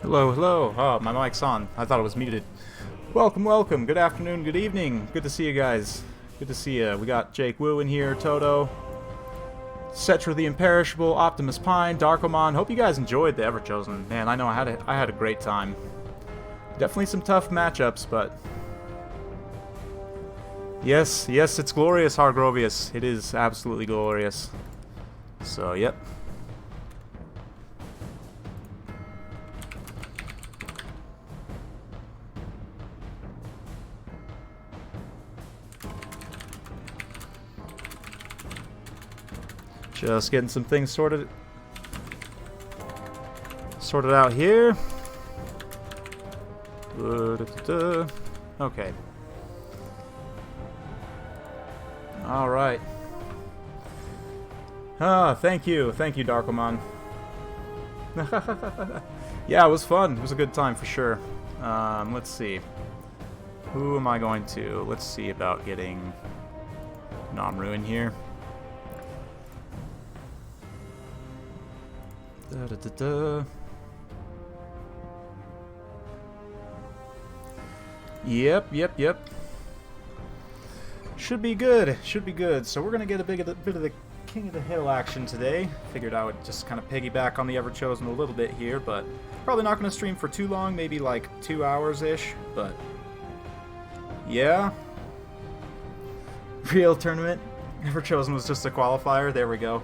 Hello, hello. Oh, my mic's on. I thought it was muted. Welcome, welcome. Good afternoon, good evening. Good to see you guys. Good to see you. We got Jake Wu in here, Toto, Cetra the Imperishable, Optimus Pine, Darkomon. Hope you guys enjoyed the Everchosen. Man, I know I had a great time. Definitely some tough matchups, but yes, it's glorious, Hargrovius. It is absolutely glorious. So, yep. Just getting some things sorted out here. Okay. All right. Thank you, Darkomon. Yeah, it was fun. It was a good time for sure. Let's see. Who am I going to? Let's see about getting Namru in here. Yep. Should be good. So we're gonna get a bit of the King of the Hill action today. Figured I would just kind of piggyback on the Everchosen a little bit here, but probably not gonna stream for too long, maybe like 2 hours-ish, but yeah. Real tournament. Everchosen was just a qualifier, there we go.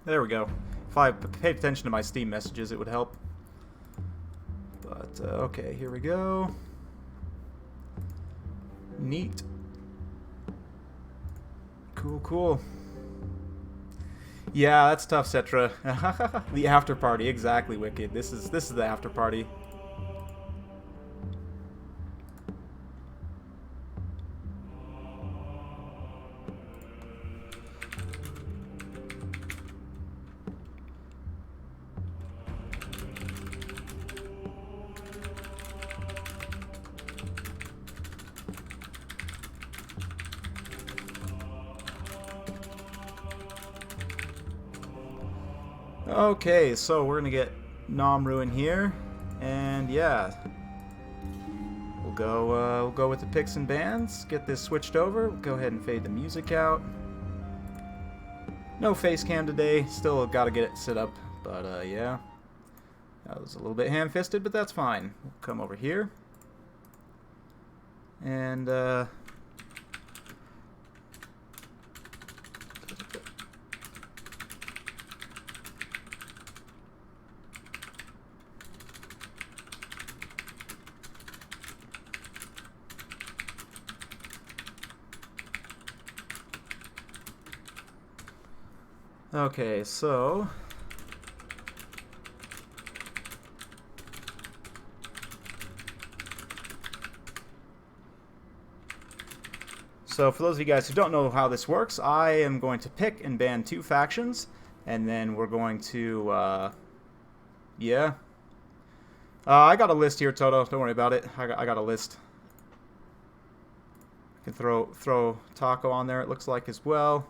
There we go. If I paid attention to my Steam messages, it would help. But, okay, here we go. Neat. Cool. Yeah, that's tough, Cetra. The after party, exactly, Wicked. This is the after party. Okay, so we're gonna get Namru in here, and yeah, we'll go with the picks and bands. Get this switched over. We'll go ahead and fade the music out. No face cam today. Still got to get it set up, but yeah, that was a little bit ham-fisted, but that's fine. We'll come over here, and okay, so for those of you guys who don't know how this works, I am going to pick and ban 2 factions, and then we're going to, yeah. I got a list here, Toto. Don't worry about it. I got a list. I can throw Taco on there, it looks like, as well.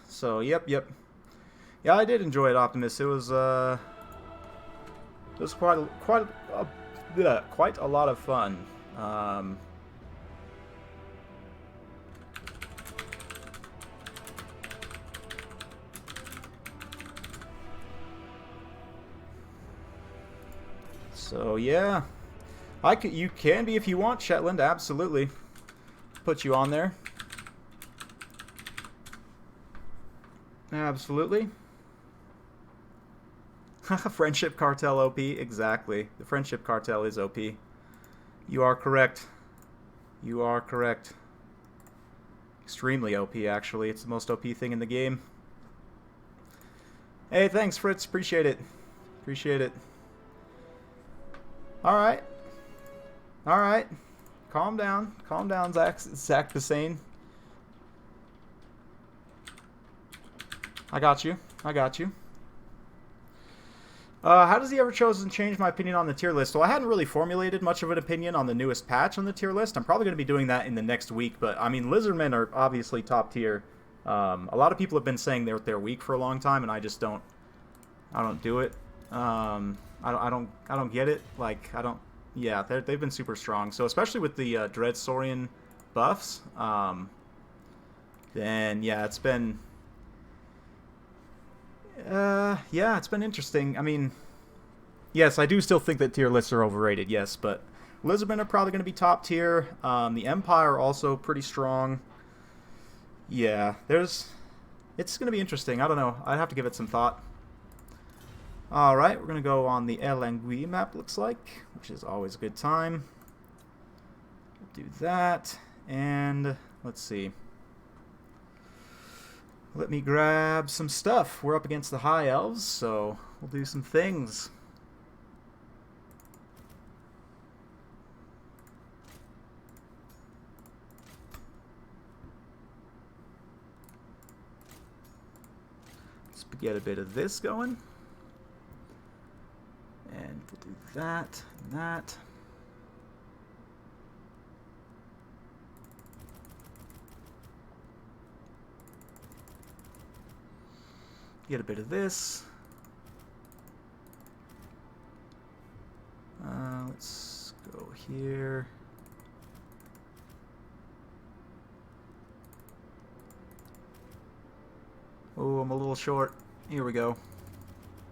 So, yep. Yeah, I did enjoy it, Optimus. It was quite a lot of fun. So yeah, you can be if you want, Shetland. Absolutely, put you on there. Absolutely. Friendship Cartel OP, exactly. The Friendship Cartel is OP. You are correct. Extremely OP, actually. It's the most OP thing in the game. Hey, thanks, Fritz. Appreciate it. Alright. Calm down, Zach Hussein. I got you. I got you. How does the Everchosen change my opinion on the tier list? Well, I hadn't really formulated much of an opinion on the newest patch on the tier list. I'm probably going to be doing that in the next week, but I mean, Lizardmen are obviously top tier. A lot of people have been saying they're weak for a long time, and I just don't do it. I don't get it. Like, I don't. Yeah, they've been super strong. So especially with the Dread Saurian buffs, then yeah, it's been. Yeah, it's been interesting. I mean, yes, I do still think that tier lists are overrated, yes, but Lizardmen are probably going to be top tier. The Empire also pretty strong. Yeah, it's going to be interesting. I don't know. I'd have to give it some thought. Alright, we're going to go on the El Angui map, looks like, which is always a good time. We'll do that, and let's see. Let me grab some stuff. We're up against the High Elves, so we'll do some things. Let's get a bit of this going. And we'll do that and that. Get a bit of this. Let's go here. Oh, I'm a little short. Here we go.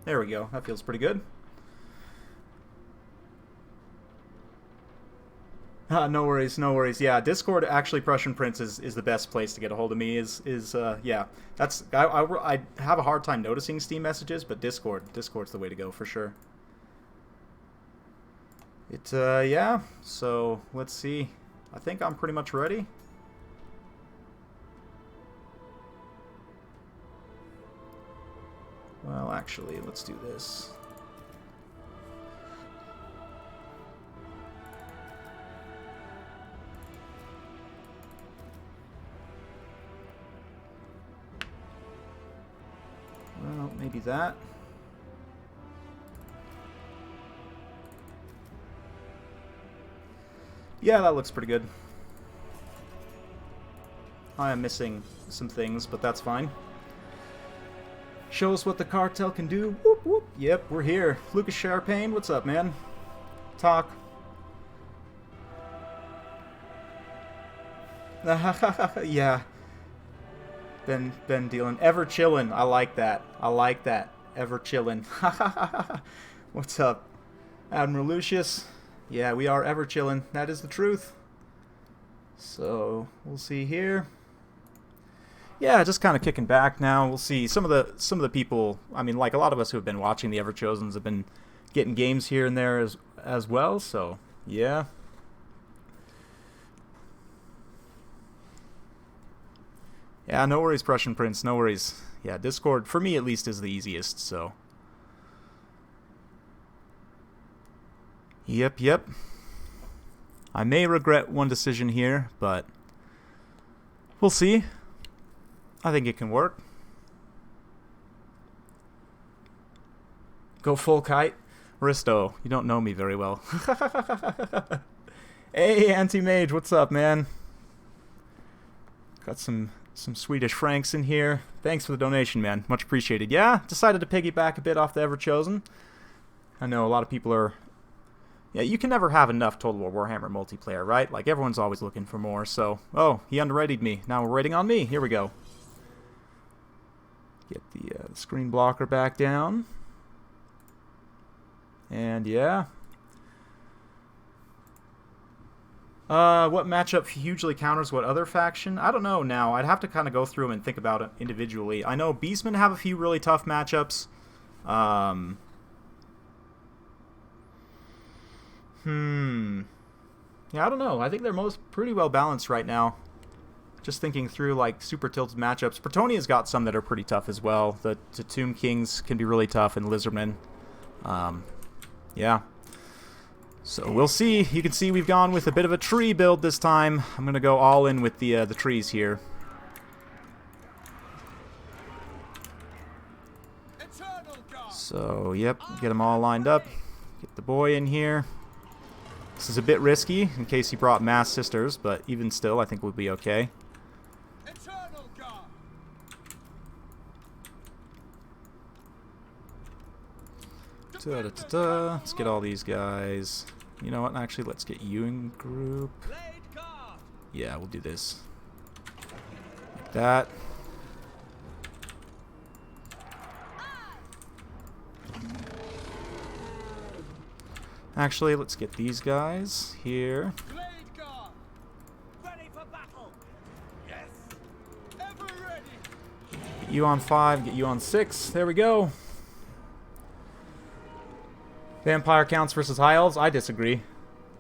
There we go. That feels pretty good. No worries, no worries. Yeah, Discord, actually, Prussian Prince is the best place to get a hold of me. Yeah, that's I have a hard time noticing Steam messages, but Discord's the way to go for sure. Yeah. So let's see. I think I'm pretty much ready. Well, actually, let's do this. Well, maybe that. Yeah, that looks pretty good. I am missing some things, but that's fine. Show us what the cartel can do. Whoop, whoop. Yep, we're here. Lucas Sharpain, what's up, man? Talk. Yeah. Ben dealing. Ever chillin'. I like that. I like that. Ever chillin'. What's up? Admiral Lucius. Yeah, we are ever chillin'. That is the truth. So, we'll see here. Yeah, just kind of kicking back now. We'll see. Some of the people, I mean, like a lot of us who have been watching the Everchosens have been getting games here and there as well, so yeah. Yeah, no worries, Prussian Prince, no worries. Yeah, Discord, for me at least, is the easiest, so. Yep. I may regret one decision here, but we'll see. I think it can work. Go full kite. Risto, you don't know me very well. Hey, Anti-Mage, what's up, man? Got some Swedish francs in here. Thanks for the donation, man. Much appreciated. Yeah, decided to piggyback a bit off the Everchosen. I know a lot of people are... Yeah, you can never have enough Total War Warhammer multiplayer, right? Like, everyone's always looking for more, so... Oh, he underrated me. Now we're rating on me. Here we go. Get the screen blocker back down. And, yeah. What matchup hugely counters what other faction? I don't know now. I'd have to kind of go through them and think about it individually. I know Beastmen have a few really tough matchups. Yeah, I don't know. I think they're pretty well balanced right now. Just thinking through, like, super tilted matchups. Bretonia's got some that are pretty tough as well. The Tomb Kings can be really tough, and Lizardmen. Yeah. So we'll see. You can see we've gone with a bit of a tree build this time. I'm going to go all in with the trees here. So, yep, get them all lined up. Get the boy in here. This is a bit risky in case he brought mass sisters, but even still, I think we'll be okay. Let's get all these guys. You know what? Actually, let's get you in group. Yeah, we'll do this. Like that. Actually, let's get these guys here. Get you on 5, get you on 6. There we go. Vampire counts versus high elves? I disagree.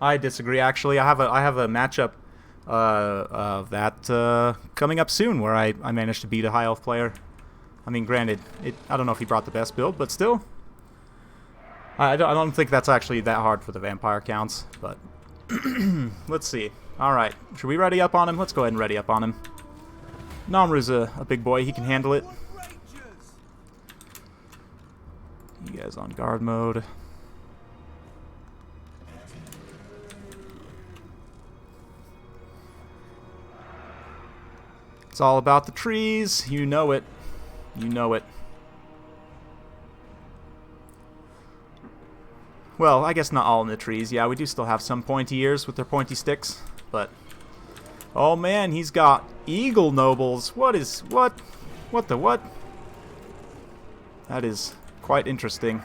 I disagree. Actually, I have a matchup of that coming up soon where I managed to beat a high elf player. I mean, granted, I don't know if he brought the best build, but still, I don't think that's actually that hard for the vampire counts. But let's see. All right, should we ready up on him? Let's go ahead and ready up on him. Namru's a big boy. He can handle it. You guys on guard mode. It's all about the trees. You know it. You know it. Well, I guess not all in the trees. Yeah, we do still have some pointy ears with their pointy sticks, but... Oh man, he's got eagle nobles. What the what? That is quite interesting.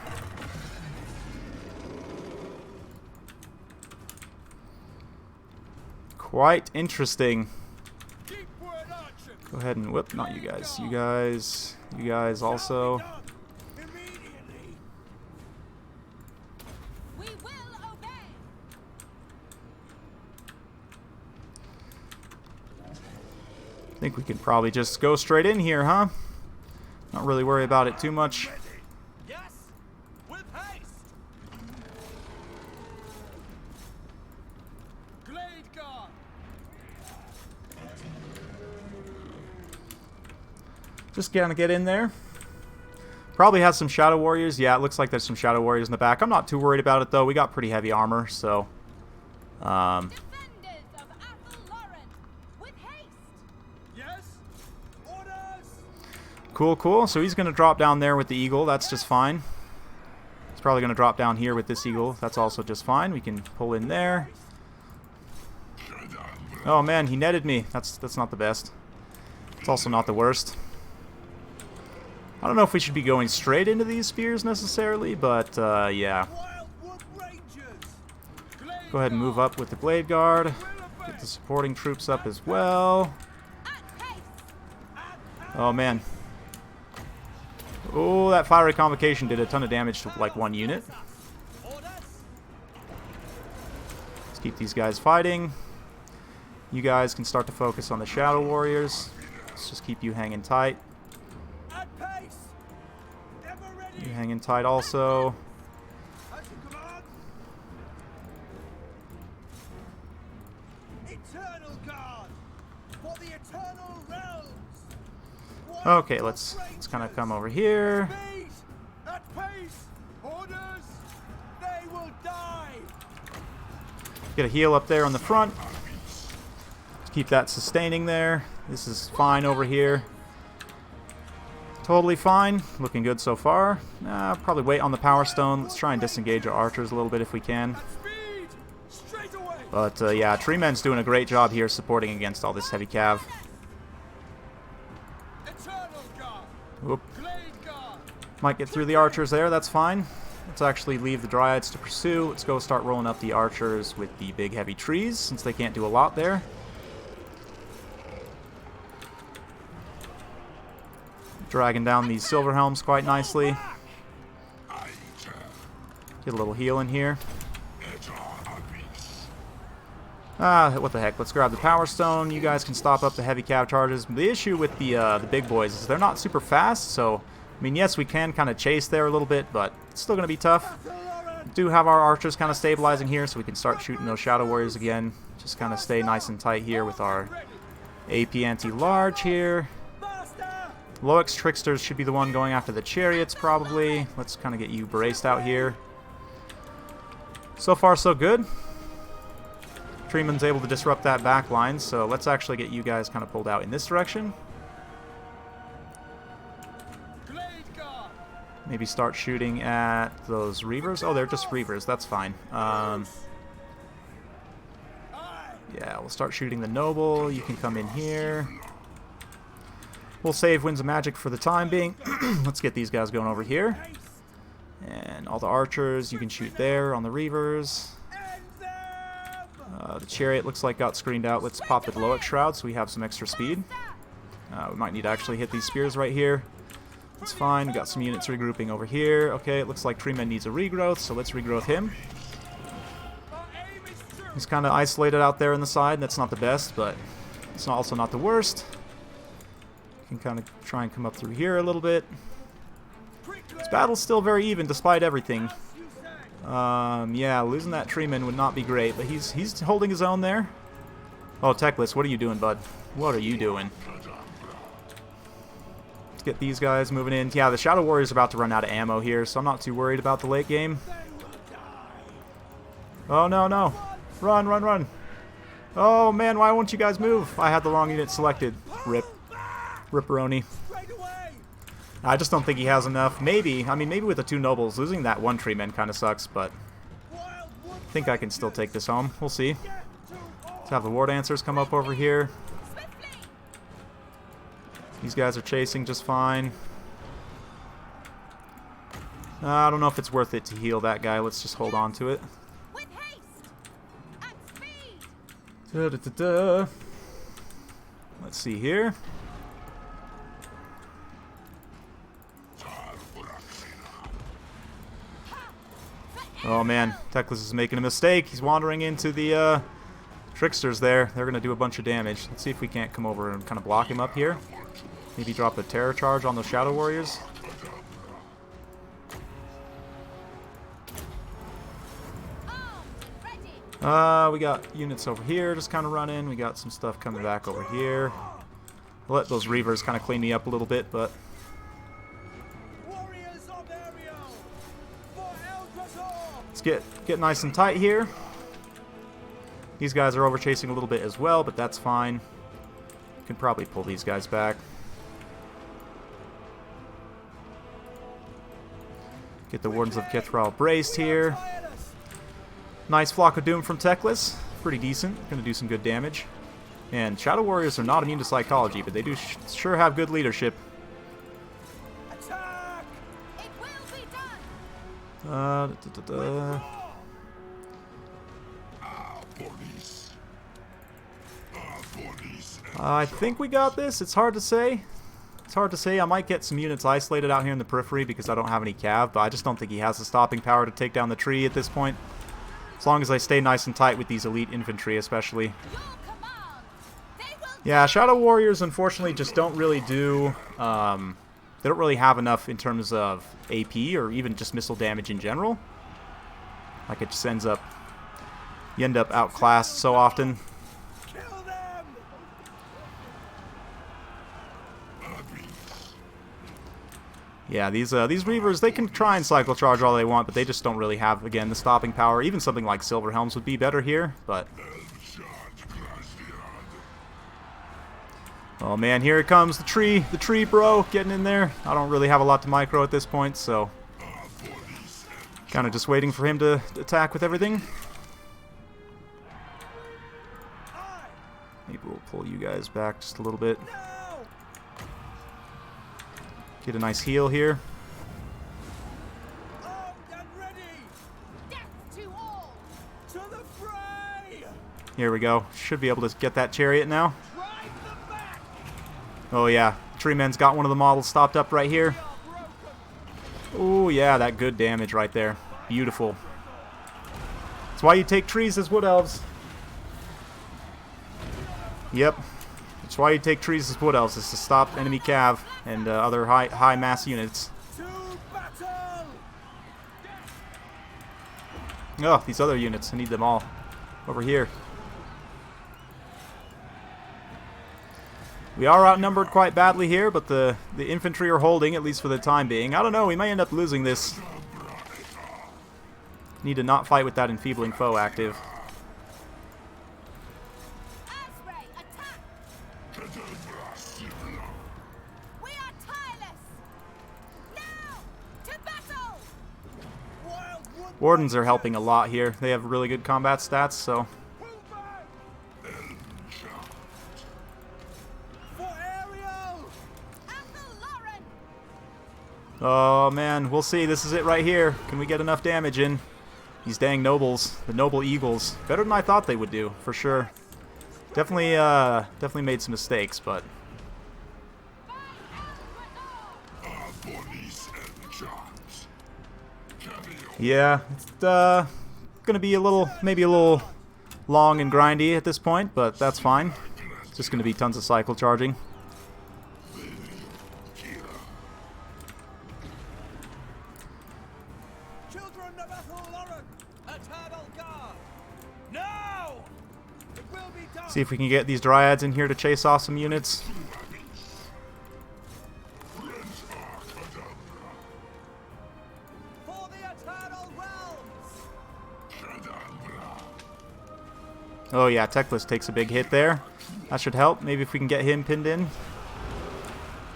Quite interesting. Go ahead and whip, not you guys. You guys also. I think we can probably just go straight in here, huh? Not really worry about it too much. Yes, with haste. Glade guard. Just gonna get in there. Probably has some Shadow Warriors. Yeah, it looks like there's some Shadow Warriors in the back. I'm not too worried about it though. We got pretty heavy armor, so cool, cool. So he's gonna drop down there with the eagle. That's just fine. He's probably gonna drop down here with this eagle. That's also just fine. We can pull in there. Oh man, he netted me. That's not the best. It's also not the worst. I don't know if we should be going straight into these spears necessarily, but yeah. Go ahead and move up with the Blade Guard. Get the supporting troops up as well. Oh man. Oh, that fiery convocation did a ton of damage to like one unit. Let's keep these guys fighting. You guys can start to focus on the Shadow Warriors. Let's just keep you hanging tight. You hanging tight also. Okay, let's kind of come over here. Get a heal up there on the front. Keep that sustaining there. This is fine over here. Totally fine. Looking good so far. Probably wait on the Power Stone. Let's try and disengage our archers a little bit if we can. But yeah, Treeman's doing a great job here supporting against all this heavy cav. Whoop. Might get through the archers there, that's fine. Let's actually leave the dryads to pursue. Let's go start rolling up the archers with the big heavy trees, since they can't do a lot there. Dragging down these silver helms quite nicely. Get a little heal in here. What the heck? Let's grab the Power Stone. You guys can stop up the heavy cav charges. The issue with the big boys is they're not super fast, so I mean, yes, we can kind of chase there a little bit, but it's still going to be tough. We do have our archers kind of stabilizing here, so we can start shooting those Shadow Warriors again. Just kind of stay nice and tight here with our AP anti-large here. Loix Tricksters should be the one going after the chariots, probably. Let's kind of get you braced out here. So far, so good. Treeman's able to disrupt that back line, so let's actually get you guys kind of pulled out in this direction. Maybe start shooting at those Reavers. Oh, they're just Reavers. That's fine. Yeah, we'll start shooting the Noble. You can come in here. We'll save Winds of Magic for the time being. Let's get these guys going over here. And all the archers, you can shoot there on the Reavers. The Chariot looks like got screened out. Let's pop the Loic Shroud so we have some extra speed. We might need to actually hit these spears right here. That's fine. We got some units regrouping over here. Okay, it looks like Treeman needs a regrowth, so let's regrowth him. He's kind of isolated out there in the side. That's not the best, but it's also not the worst. Can kind of try and come up through here a little bit. This battle's still very even despite everything. Yeah, losing that Treeman would not be great, but he's holding his own there. Oh, Teclis, what are you doing, bud? What are you doing? Let's get these guys moving in. Yeah, the Shadow Warrior's about to run out of ammo here, so I'm not too worried about the late game. Oh, no, no. Run, run, run. Oh, man, why won't you guys move? I had the wrong unit selected. Rip. Ripperoni. I just don't think he has enough. Maybe. I mean, maybe with the two nobles. Losing that one Treeman kind of sucks, but I think I can still take this home. We'll see. Let's have the War Dancers come up over here. These guys are chasing just fine. I don't know if it's worth it to heal that guy. Let's just hold on to it. Da, da, da, da. Let's see here. Oh man, Teclis is making a mistake. He's wandering into the Tricksters there. They're going to do a bunch of damage. Let's see if we can't come over and kind of block him up here. Maybe drop a Terror Charge on those Shadow Warriors. We got units over here just kind of running. We got some stuff coming back over here. I'll let those Reavers kind of clean me up a little bit, but... Let's get nice and tight here. These guys are over chasing a little bit as well, but that's fine. Can probably pull these guys back. Get the Wardens of Kithral braced here. Nice Flock of Doom from Teclis. Pretty decent. Gonna do some good damage. And Shadow Warriors are not immune to psychology, but they do sure have good leadership. Attack! It will be done. I think we got this. It's hard to say. It's hard to say. I might get some units isolated out here in the periphery because I don't have any cav, but I just don't think he has the stopping power to take down the tree at this point. As long as I stay nice and tight with these elite infantry especially. Yeah, Shadow Warriors unfortunately just don't really do... they don't really have enough in terms of AP or even just missile damage in general. Like it just ends up... You end up outclassed so often. Kill them! Yeah, these Reavers, they can try and cycle charge all they want, but they just don't really have, again, the stopping power. Even something like Silver Helms would be better here, but... Oh man, here it comes, the tree bro, getting in there. I don't really have a lot to micro at this point, so... Kind of just waiting for him to attack with everything. Maybe we'll pull you guys back just a little bit. Get a nice heal here. Armed and ready! Death to all! To the fray! Here we go. Should be able to get that chariot now. Drive them back! Oh yeah, Treeman's got one of the models stopped up right here. Oh yeah, that good damage right there. Beautiful. That's why you take trees as wood elves. Yep. That's why you take trees as wood elves, is to stop enemy cav and other high mass units. To battle! Oh, these other units, I need them all. Over here. We are outnumbered quite badly here, but the infantry are holding, at least for the time being. I don't know, we may end up losing this. Need to not fight with that enfeebling foe active. Asray, attack! We are tireless! Now, to battle! Wild wood Wardens are helping a lot here. They have really good combat stats, so... pull back! For Ariel! Uncle Lauren! Oh man, we'll see. This is it right here. Can we get enough damage in? These dang nobles. The noble eagles. Better than I thought they would do, for sure. Definitely made some mistakes, but... Yeah, it's gonna be maybe a little long and grindy at this point, but that's fine. It's just gonna be tons of cycle charging. Children of Ethel Lauren! Eternal guard! Now! It will be done! See if we can get these dryads in here to chase off some units. For the Eternal Realms! Oh yeah, Teclis takes a big hit there. That should help. Maybe if we can get him pinned in.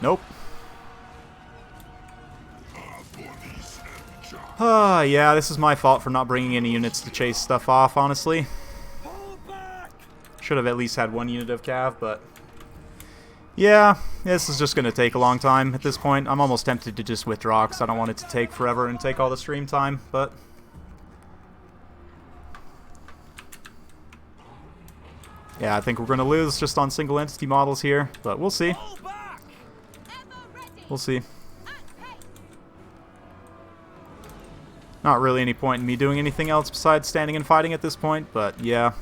Nope. Yeah, this is my fault for not bringing any units to chase stuff off, honestly. Pull back! Should have at least had one unit of cav, but... Yeah, this is just going to take a long time at this point. I'm almost tempted to just withdraw because I don't want it to take forever and take all the stream time, but... Yeah, I think we're going to lose just on single entity models here, but we'll see. Pull back! Ever ready! We'll see. At pace! Not really any point in me doing anything else besides standing and fighting at this point, but yeah.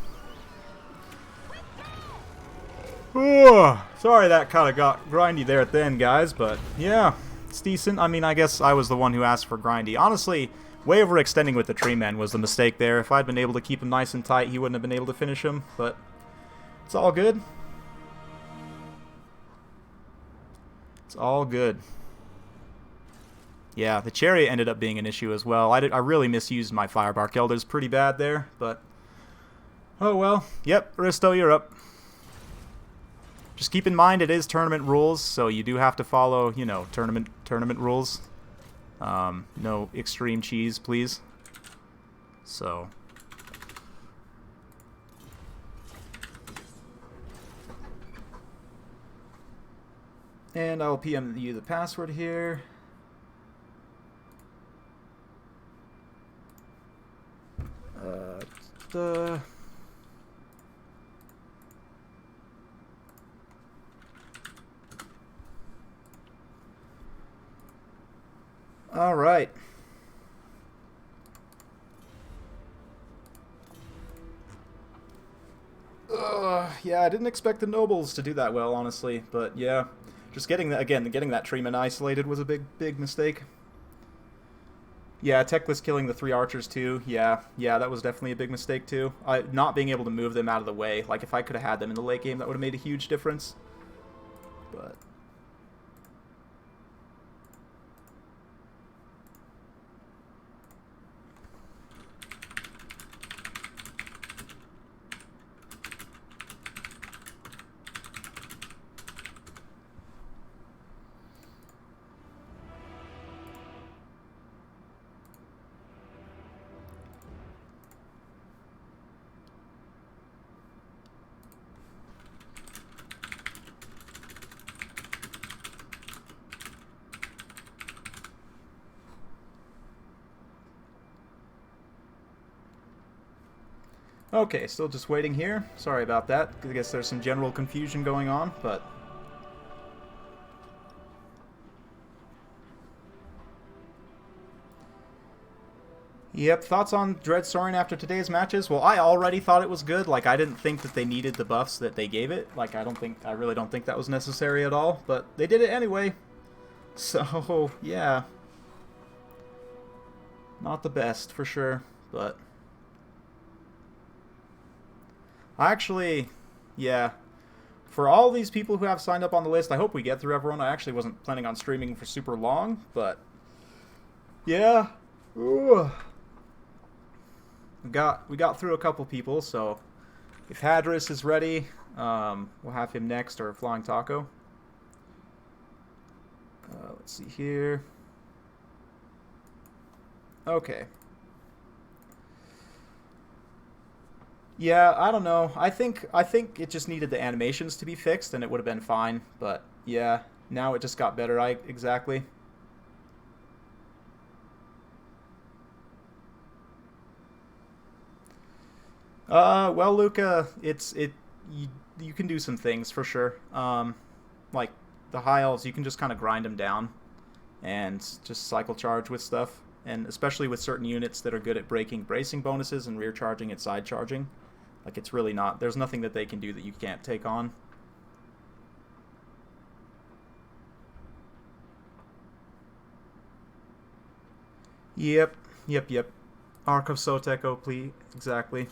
Sorry that kind of got grindy there at the end, guys, but yeah, it's decent. I mean, I guess I was the one who asked for grindy. Honestly, way overextending with the tree man was the mistake there. If I'd been able to keep him nice and tight, he wouldn't have been able to finish him, but it's all good. It's all good. Yeah, the chariot ended up being an issue as well. I really misused my Firebark Elders pretty bad there, but... Oh well. Yep, Aristo, you're up. Just keep in mind it is tournament rules, so you do have to follow, you know, tournament rules. No extreme cheese, please. So... And I'll PM you the password here. All right. Yeah, I didn't expect the nobles to do that well, honestly, but yeah. Just getting that, again, getting that treeman isolated was a big mistake. Yeah, Teclis killing the 3 archers too. Yeah, that was definitely a big mistake too. Not being able to move them out of the way. Like, if I could have had them in the late game, that would have made a huge difference. But... Okay, still just waiting here. Sorry about that. I guess there's some general confusion going on, but... Yep, thoughts on Dread Soaring after today's matches? Well, I already thought it was good. Like, I didn't think that they needed the buffs that they gave it. Like, I really don't think that was necessary at all, but they did it anyway. So, yeah. Not the best, for sure, but... Actually, yeah. for all these people who have signed up on the list, I hope we get through everyone. I actually wasn't planning on streaming for super long, but yeah. Ooh. We got through a couple people, so if Hadris is ready, we'll have him next, or Flying Taco. Let's see here. Okay. Yeah, I don't know. I think it just needed the animations to be fixed, and it would have been fine. But yeah, now it just got better. Exactly. Well, Luca, you can do some things for sure. Like the high elves, you can just kind of grind them down and just cycle charge with stuff, and especially with certain units that are good at breaking bracing bonuses and rear charging and side charging. Like, it's really not, there's nothing that they can do that you can't take on. Yep. Arc of Soteko, please. Exactly.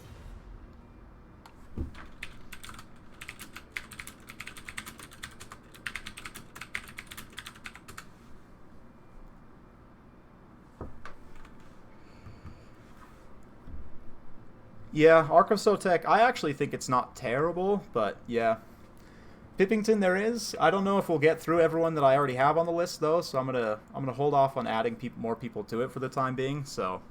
Yeah, Arc of Sotek, I actually think it's not terrible, but yeah. Pippington there is. I don't know if we'll get through everyone that I already have on the list though, so I'm gonna hold off on adding more people to it for the time being, so.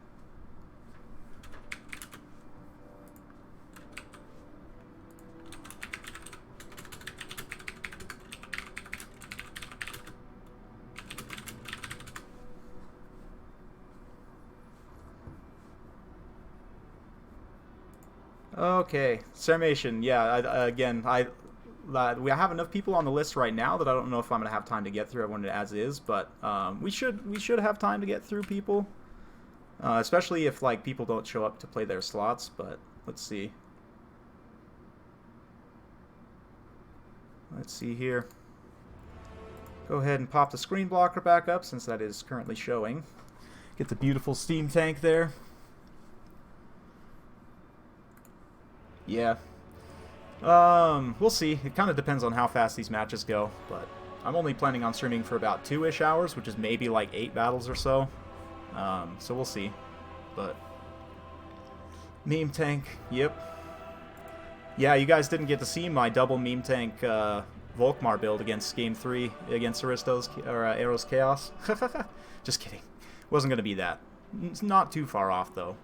Okay, Sarmation, yeah, we have enough people on the list right now that I don't know if I'm going to have time to get through everyone as is, but we should have time to get through people, especially if like people don't show up to play their slots, but let's see. Let's see here. Go ahead and pop the screen blocker back up since that is currently showing. Get the beautiful steam tank there. Yeah. We'll see. It kind of depends on how fast these matches go, but I'm only planning on streaming for about 2-ish hours, which is maybe like 8 battles or so. So we'll see. But meme tank, yep. Yeah, you guys didn't get to see my double meme tank Volkmar build against Game 3 against Arrow's Chaos. Just kidding. Wasn't gonna be that. It's not too far off though.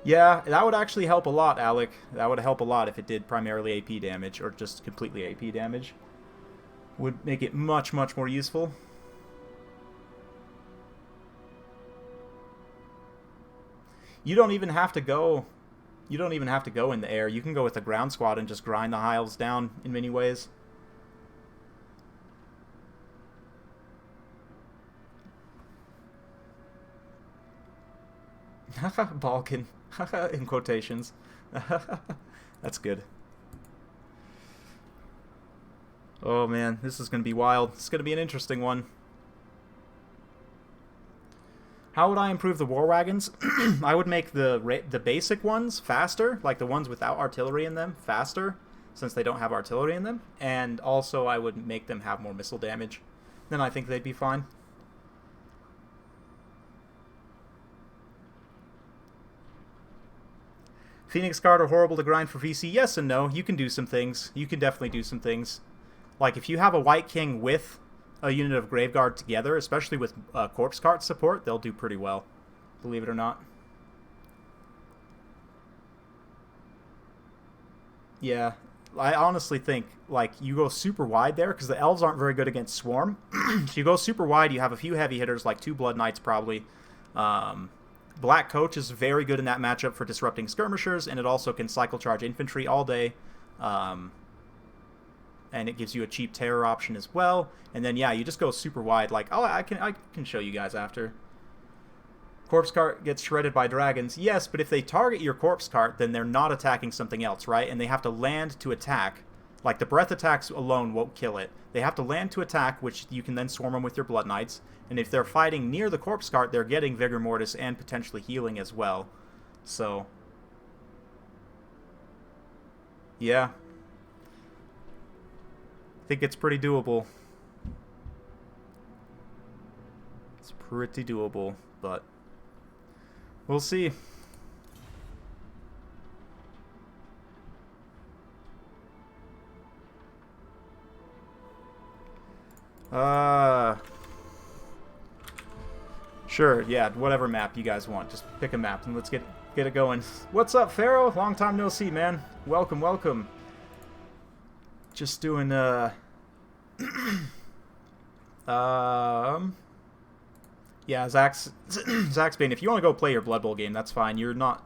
Yeah, that would actually help a lot, Alec. That would help a lot if it did primarily AP damage, or just completely AP damage. Would make it much, much more useful. You don't even have to go... You don't even have to go in the air. You can go with the ground squad and just grind the high elves down in many ways. Balkan. In quotations. That's good. Oh man, this is going to be wild. It's going to be an interesting one. How would I improve the war wagons? I would make the basic ones faster, like the ones without artillery in them, faster, since they don't have artillery in them. And also I would make them have more missile damage. Then I think they'd be fine. Phoenix Guard are horrible to grind for VC. Yes and no. You can do some things. You can definitely do some things. Like if you have a White King with a unit of Grave Guard together, especially with Corpse Cart support, they'll do pretty well. Believe it or not. Yeah. I honestly think, like, you go super wide there, because the elves aren't very good against Swarm. So you go super wide, you have a few heavy hitters, like 2 Blood Knights probably. Black Coach is very good in that matchup for disrupting skirmishers, and it also can cycle charge infantry all day. And it gives you a cheap terror option as well. And then, yeah, you just go super wide. Like, oh, I can show you guys after. Corpse Cart gets shredded by dragons. Yes, but if they target your Corpse Cart, then they're not attacking something else, right? And they have to land to attack. Like, the breath attacks alone won't kill it. They have to land to attack, which you can then swarm them with your Blood Knights. And if they're fighting near the Corpse Cart, they're getting Vigor Mortis and potentially healing as well. So... Yeah. I think it's pretty doable. It's pretty doable, but we'll see. Sure, yeah, whatever map you guys want. Just pick a map and let's get it going. What's up, Pharaoh? Long time no see, man. Welcome, welcome. Just doing, yeah, Zach's Bane, if you want to go play your Blood Bowl game, that's fine. You're a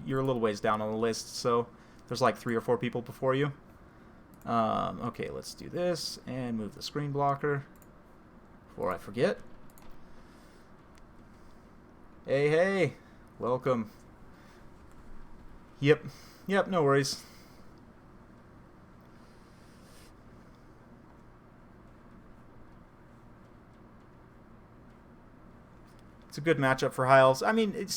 little ways down on the list, so there's like 3 or 4 people before you. Okay, let's do this and move the screen blocker before I forget. Hey, welcome. Yep, no worries. It's a good matchup for high elves. I mean,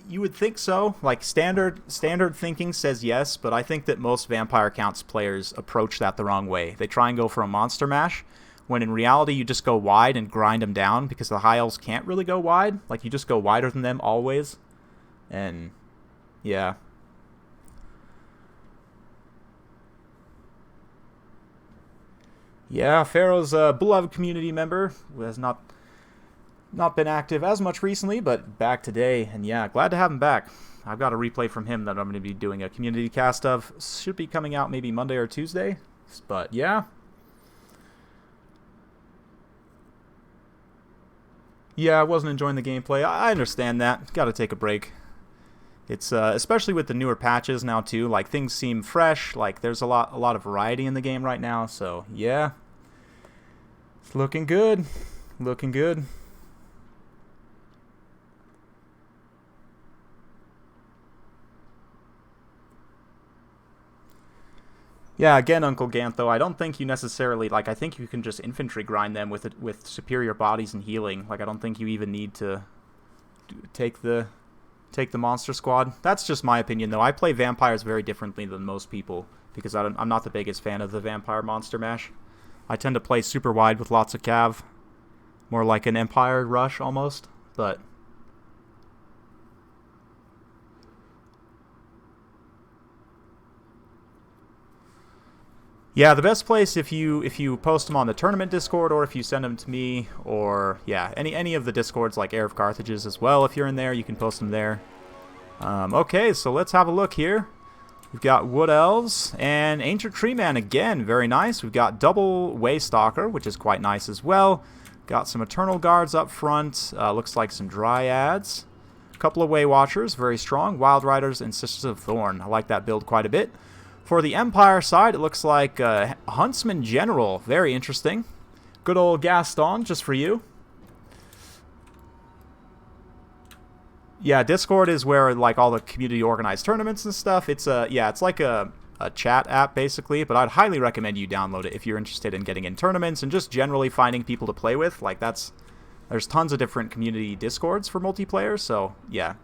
you would think so. Like standard thinking says yes, but I think that most Vampire Counts players approach that the wrong way. They try and go for a monster mash, when in reality you just go wide and grind them down because the high elves can't really go wide. Like you just go wider than them always, and yeah. Yeah, Pharaoh's a beloved community member who has not been active as much recently, but back today, and yeah, glad to have him back. I've got a replay from him that I'm going to be doing a community cast of. Should be coming out maybe Monday or Tuesday, but yeah. Yeah, I wasn't enjoying the gameplay. I understand that. Got to take a break. It's especially with the newer patches now too. Like things seem fresh. Like there's a lot of variety in the game right now. So yeah, it's looking good. Looking good. Yeah, again, Uncle Gantho, I don't think you necessarily, like, I think you can just infantry grind them with superior bodies and healing. Like, I don't think you even need to take the monster squad. That's just my opinion, though. I play vampires very differently than most people because I'm not the biggest fan of the vampire monster mash. I tend to play super wide with lots of cav. More like an Empire rush, almost, but... Yeah, the best place if you post them on the tournament Discord or if you send them to me or yeah, any of the Discords like Heir of Carthage's as well. If you're in there, you can post them there. Okay, so let's have a look here. We've got Wood Elves and Ancient Tree Man again, very nice. We've got double Waystalker, which is quite nice as well. Got some Eternal Guards up front. Looks like some Dryads. A couple of Way Watchers, very strong. Wild Riders and Sisters of Thorn. I like that build quite a bit. For the Empire side, it looks like Huntsman General. Very interesting. Good old Gaston, just for you. Yeah, Discord is where like all the community organized tournaments and stuff. It's it's like a chat app basically, but I'd highly recommend you download it if you're interested in getting in tournaments and just generally finding people to play with. Like there's tons of different community Discords for multiplayer, so yeah.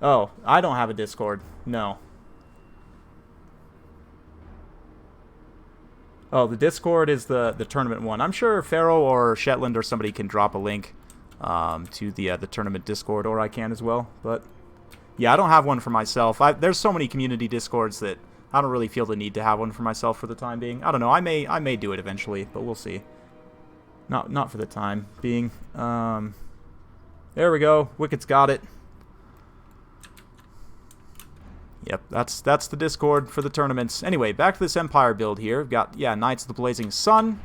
Oh, I don't have a Discord. No. Oh, the Discord is the tournament one. I'm sure Pharaoh or Shetland or somebody can drop a link to the tournament Discord, or I can as well. But yeah, I don't have one for myself. There's so many community Discords that I don't really feel the need to have one for myself for the time being. I don't know. I may do it eventually, but we'll see. Not for the time being. There we go. Wicked's got it. Yep, that's the Discord for the tournaments. Anyway, back to this Empire build here. We've got, yeah, Knights of the Blazing Sun,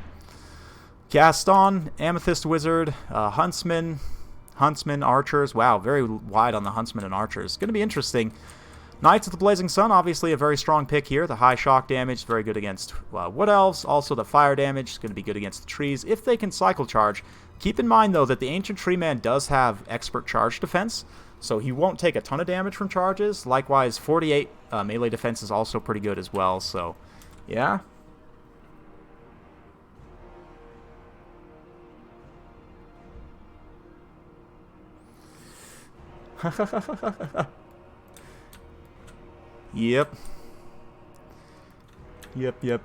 Gaston, Amethyst Wizard, Huntsman, Archers. Wow, very wide on the Huntsman and Archers. Going to be interesting. Knights of the Blazing Sun, obviously a very strong pick here. The high shock damage, very good against Wood Elves. Also the fire damage is going to be good against the trees if they can cycle charge. Keep in mind, though, that the Ancient Tree Man does have expert charge defense, so he won't take a ton of damage from charges. Likewise, 48 melee defense is also pretty good as well, so yeah. Yep. Yep.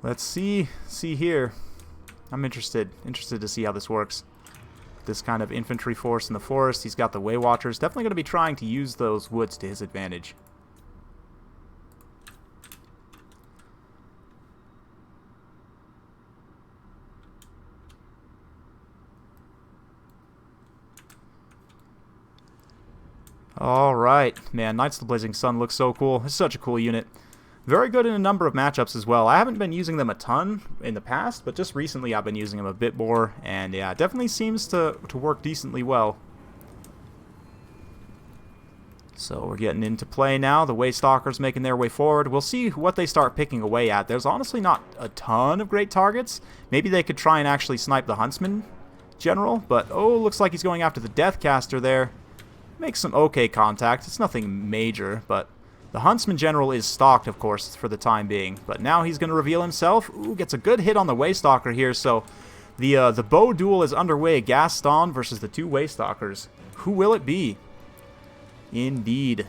Let's see here. I'm interested to see how this works. This kind of infantry force in the forest. He's got the Way Watchers. Definitely going to be trying to use those woods to his advantage. Alright, man, Knights of the Blazing Sun looks so cool. It's such a cool unit. Very good in a number of matchups as well. I haven't been using them a ton in the past, but just recently I've been using them a bit more, and yeah, it definitely seems to work decently well. So we're getting into play now. The Way Stalkers making their way forward. We'll see what they start picking away at. There's honestly not a ton of great targets. Maybe they could try and actually snipe the Huntsman General, but oh, looks like he's going after the Deathcaster there. Makes some okay contact. It's nothing major, but the Huntsman General is stalked, of course, for the time being. But now he's going to reveal himself. Ooh, gets a good hit on the Waystalker here. So the bow duel is underway. Gaston versus the two Waystalkers. Who will it be? Indeed.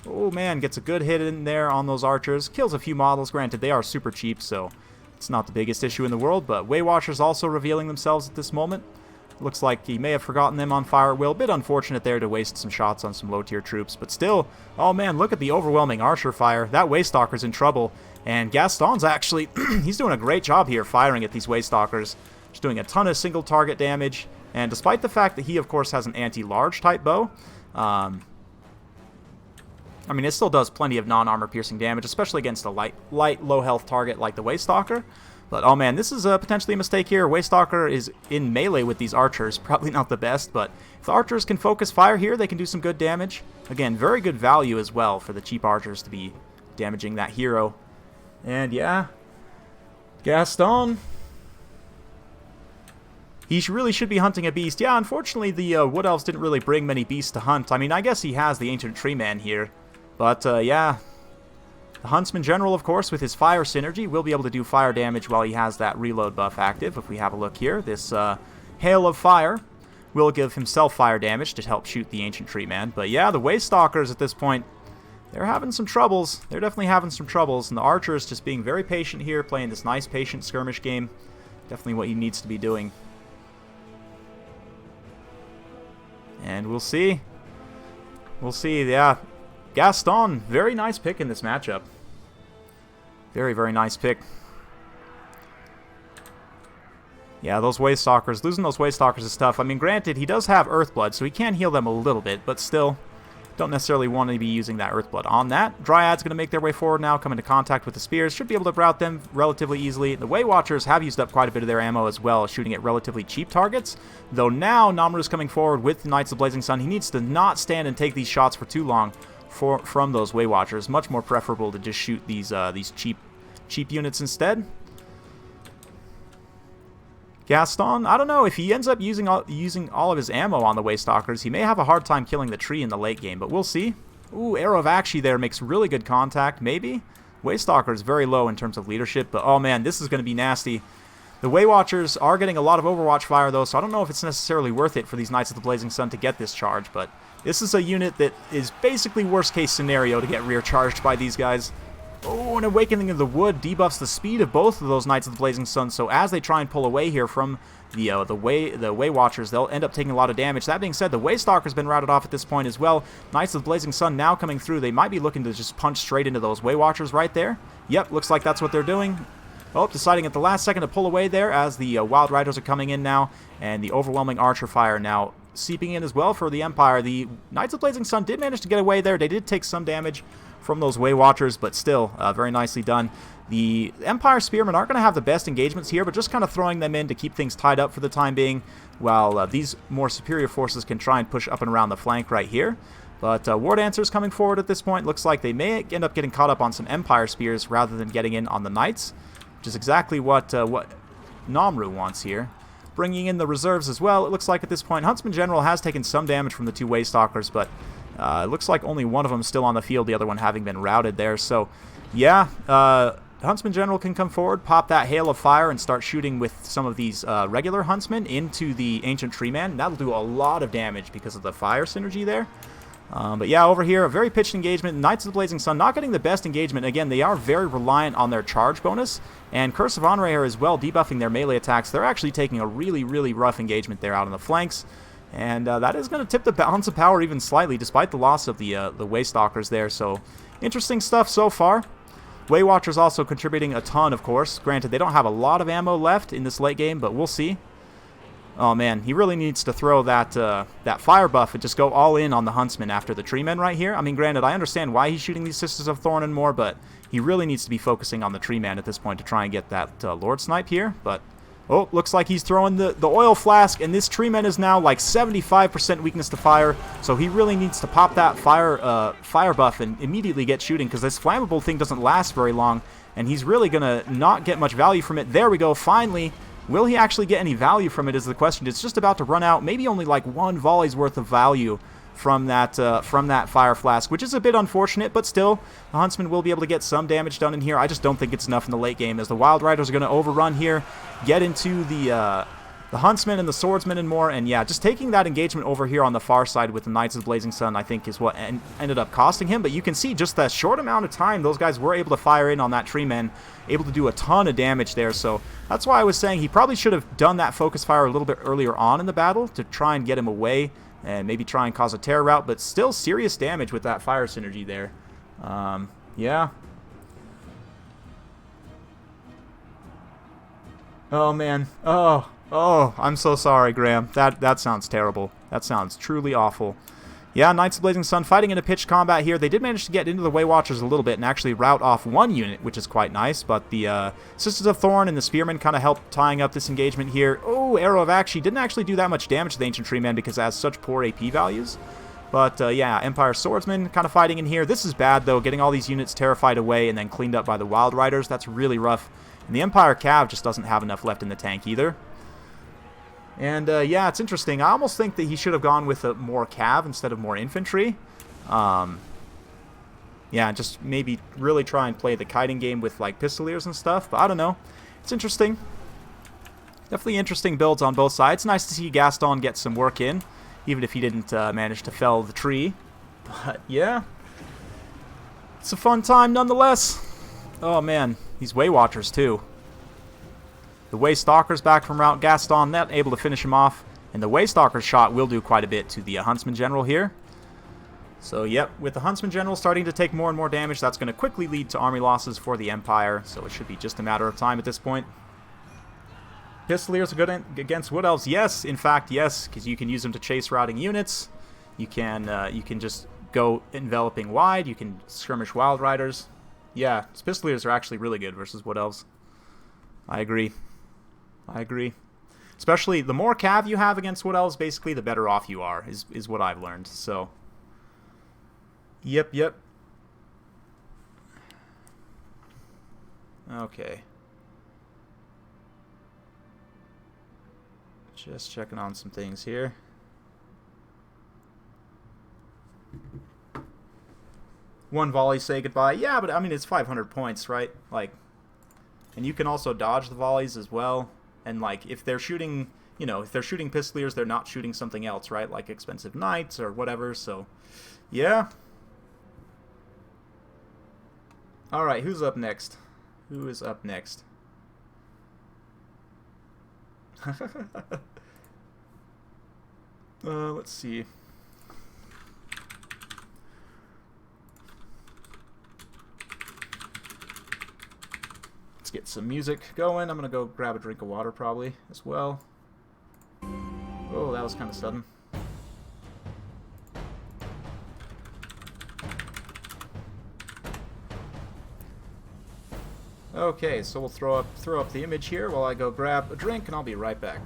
Oh, man, gets a good hit in there on those archers. Kills a few models. Granted, they are super cheap, so it's not the biggest issue in the world. But Way Watchers also revealing themselves at this moment. Looks like he may have forgotten them on fire at will. Bit unfortunate there to waste some shots on some low-tier troops. But still, oh man, look at the overwhelming archer fire. That Waystalker's in trouble. And Gaston's actually, he's doing a great job here firing at these Waystalkers. Just doing a ton of single target damage. And despite the fact that he, of course, has an anti-large type bow, I mean, it still does plenty of non-armor piercing damage, especially against a light low-health target like the Waystalker. But, oh man, this is potentially a mistake here. Waystalker is in melee with these archers. Probably not the best, but if the archers can focus fire here, they can do some good damage. Again, very good value as well for the cheap archers to be damaging that hero. And, yeah, Gaston. He really should be hunting a beast. Yeah, unfortunately, the Wood Elves didn't really bring many beasts to hunt. I mean, I guess he has the Ancient Tree Man here. But, yeah. The Huntsman General, of course, with his fire synergy, will be able to do fire damage while he has that reload buff active. If we have a look here, this Hail of Fire will give himself fire damage to help shoot the Ancient Tree Man. But yeah, the Waystalkers at this point, they're having some troubles. They're definitely having some troubles. And the Archers just being very patient here, playing this nice patient skirmish game. Definitely what he needs to be doing. And we'll see. We'll see, yeah. Gaston, very nice pick in this matchup. Very, very nice pick. Yeah, those Waystalkers, losing those Waystalkers is tough. I mean, granted, he does have Earthblood, so he can heal them a little bit, but still, don't necessarily want to be using that Earthblood on that. Dryad's going to make their way forward now, come into contact with the spears. Should be able to rout them relatively easily. The Way Watchers have used up quite a bit of their ammo as well, shooting at relatively cheap targets. Though now, Namru's coming forward with the Knights of the Blazing Sun. He needs to not stand and take these shots for too long from those Way Watchers. Much more preferable to just shoot these cheap units instead. Gaston, I don't know, if he ends up using all of his ammo on the Waystalkers, he may have a hard time killing the tree in the late game, but we'll see. Ooh, Arrow of Akshi there makes really good contact, maybe. Waystalker is very low in terms of leadership, but oh man, this is going to be nasty. The Way Watchers are getting a lot of Overwatch fire though, so I don't know if it's necessarily worth it for these Knights of the Blazing Sun to get this charge, but this is a unit that is basically worst case scenario to get rear charged by these guys. Oh, an Awakening of the Wood debuffs the speed of both of those Knights of the Blazing Sun, so as they try and pull away here from the Way Watchers, they'll end up taking a lot of damage. That being said, the Waystalker's been routed off at this point as well. Knights of the Blazing Sun now coming through. They might be looking to just punch straight into those Way Watchers right there. Yep, looks like that's what they're doing. Oh, deciding at the last second to pull away there as the Wild Riders are coming in now, and the overwhelming Archer fire now seeping in as well for the Empire. The Knights of the Blazing Sun did manage to get away there. They did take some damage from those Way Watchers, but still, very nicely done. The Empire Spearmen aren't going to have the best engagements here, but just kind of throwing them in to keep things tied up for the time being, while these more superior forces can try and push up and around the flank right here. But War Dancers coming forward at this point. Looks like they may end up getting caught up on some Empire Spears rather than getting in on the Knights, which is exactly what Namru wants here. Bringing in the reserves as well. It looks like at this point, Huntsman General has taken some damage from the two Waystalkers, but it looks like only one of them is still on the field, the other one having been routed there. So, yeah, the Huntsman General can come forward, pop that hail of fire, and start shooting with some of these regular Huntsmen into the Ancient Tree Man. That'll do a lot of damage because of the fire synergy there. But yeah, over here, a very pitched engagement. Knights of the Blazing Sun not getting the best engagement. Again, they are very reliant on their charge bonus. And Curse of Anrayr as well, debuffing their melee attacks. They're actually taking a really, really rough engagement there out on the flanks. And that is going to tip the balance of power even slightly, despite the loss of the Waystalkers there. So, interesting stuff so far. Waywatchers also contributing a ton, of course. Granted, they don't have a lot of ammo left in this late game, but we'll see. Oh man, he really needs to throw that that fire buff and just go all in on the Huntsman after the Tree Men right here. I mean, granted, I understand why he's shooting these Sisters of Thorn and more, but he really needs to be focusing on the Tree Man at this point to try and get that Lord Snipe here. But, oh, looks like he's throwing the oil flask, and this Tree Man is now like 75% weakness to fire, so he really needs to pop that fire buff and immediately get shooting, because this flammable thing doesn't last very long, and he's really going to not get much value from it. There we go, finally. Will he actually get any value from it is the question. It's just about to run out. Maybe only like one volley's worth of value from that fire flask, which is a bit unfortunate, but still, the Huntsman will be able to get some damage done in here. I just don't think it's enough in the late game, as the Wild Riders are going to overrun here, get into the Huntsman and the Swordsman and more, and yeah, just taking that engagement over here on the far side with the Knights of the Blazing Sun, I think, is what ended up costing him. But you can see just that short amount of time, those guys were able to fire in on that Tree Man, able to do a ton of damage there. So that's why I was saying he probably should have done that focus fire a little bit earlier on in the battle to try and get him away and maybe try and cause a terror rout, but still serious damage with that fire synergy there. Yeah. Oh, man. Oh, I'm so sorry, Graham. That sounds terrible. That sounds truly awful. Yeah, Knights of Blazing Sun fighting in a pitched combat here. They did manage to get into the Waywatchers a little bit and actually rout off one unit, which is quite nice. But the Sisters of Thorn and the Spearmen kind of helped tying up this engagement here. Oh, Arrow of Axe didn't actually do that much damage to the Ancient Tree Man because it has such poor AP values. But yeah, Empire Swordsman kind of fighting in here. This is bad, though, getting all these units terrified away and then cleaned up by the Wild Riders. That's really rough. And the Empire Cav just doesn't have enough left in the tank either. And yeah, it's interesting. I almost think that he should have gone with a more cav instead of more infantry. Yeah, just maybe really try and play the kiting game with like pistoliers and stuff. But I don't know. It's interesting. Definitely interesting builds on both sides. Nice to see Gaston get some work in, even if he didn't manage to fell the tree. But yeah, it's a fun time nonetheless. Oh man, these Waywatchers too. The Waystalker's back from route. Gaston not able to finish him off. And the Waystalker's shot will do quite a bit to the Huntsman General here. So, yep, with the Huntsman General starting to take more and more damage, that's going to quickly lead to army losses for the Empire. So it should be just a matter of time at this point. Pistoliers are good against Wood Elves. Yes, in fact, yes, because you can use them to chase routing units. You can just go enveloping wide. You can skirmish Wild Riders. Yeah, Pistoliers are actually really good versus Wood Elves. I agree. I agree. Especially the more cav you have against Wood Elves, basically the better off you are, is what I've learned. So, yep. Okay. Just checking on some things here. One volley, say goodbye. Yeah, but I mean, it's 500 points, right? Like, and you can also dodge the volleys as well. And, like, if they're shooting, you know, if they're shooting Pistoliers, they're not shooting something else, right? Like expensive Knights or whatever, so, yeah. Alright, who's up next? Who is up next? Let's see. Get some music going. I'm gonna go grab a drink of water probably as well. Oh, that was kind of sudden. Okay, so we'll throw up the image here while I go grab a drink, and I'll be right back.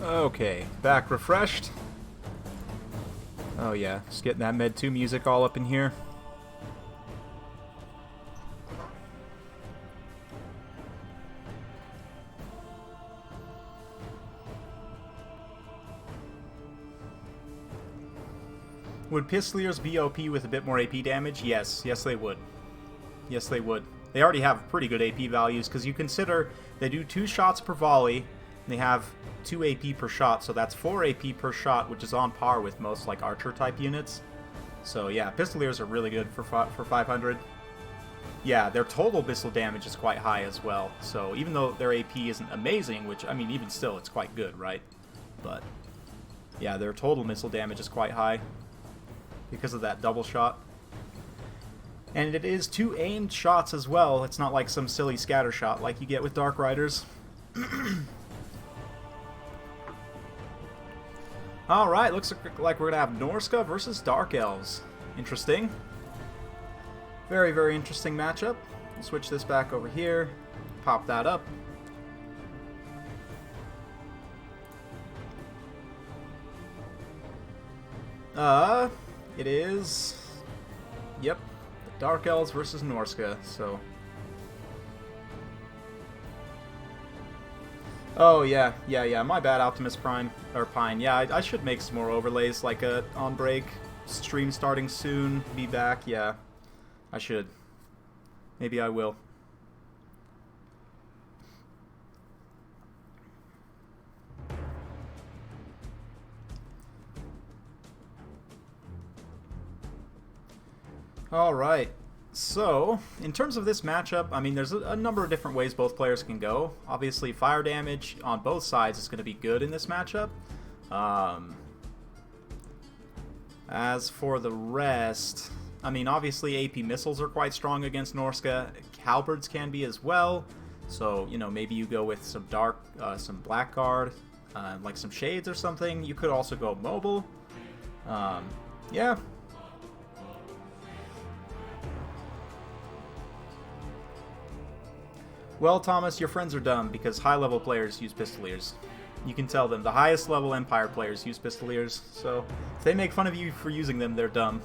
Okay, back refreshed. Oh yeah, just getting that Med 2 music all up in here. Would Pistoliers be OP with a bit more AP damage? Yes. Yes, they would. Yes, they would. They already have pretty good AP values, because you consider they do 2 shots per volley, and they have 2 AP per shot, so that's 4 AP per shot, which is on par with most, like, Archer-type units. So, yeah, Pistoliers are really good for 500. Yeah, their total missile damage is quite high as well, so even though their AP isn't amazing, which, I mean, even still, it's quite good, right? But, yeah, their total missile damage is quite high because of that double shot. And it is 2 aimed shots as well. It's not like some silly scatter shot like you get with Dark Riders. Alright, looks like we're going to have Norska versus Dark Elves. Interesting. Very, very interesting matchup. Switch this back over here. Pop that up. It is... Yep. Dark Elves versus Norska, so... Oh, yeah, my bad, Optimus Prime, or Pine. Yeah, I should make some more overlays, like a on break, stream starting soon, be back, yeah. I should. Maybe I will. Alright, so, in terms of this matchup, I mean, there's a number of different ways both players can go. Obviously, fire damage on both sides is going to be good in this matchup. As for the rest, I mean, obviously AP missiles are quite strong against Norska. Halberds can be as well. So, you know, maybe you go with some some Blackguard, like some Shades or something. You could also go mobile. Yeah. Well, Thomas, your friends are dumb because high-level players use Pistoliers. You can tell them. The highest-level Empire players use Pistoliers, so if they make fun of you for using them, they're dumb.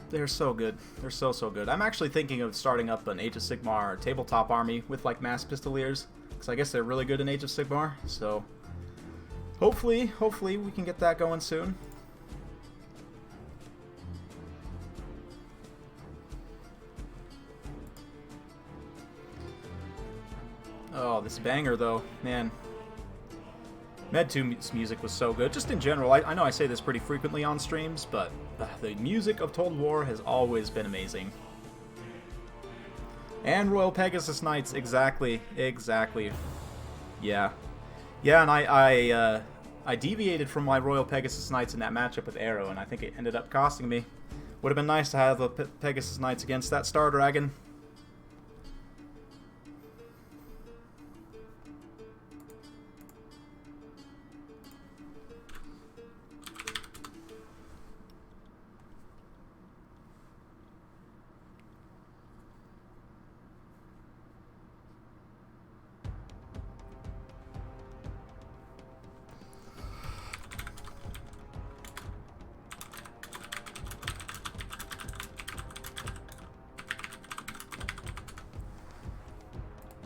They're so good. They're so good. I'm actually thinking of starting up an Age of Sigmar tabletop army with, like, mass Pistoliers, because I guess they're really good in Age of Sigmar, so... Hopefully we can get that going soon. Oh, this banger though, man. Med 2's music was so good. Just in general, I know I say this pretty frequently on streams, but the music of Total War has always been amazing. And Royal Pegasus Knights, exactly. Yeah. Yeah, and I deviated from my Royal Pegasus Knights in that matchup with Arrow, and I think it ended up costing me. Would have been nice to have the Pegasus Knights against that Star Dragon.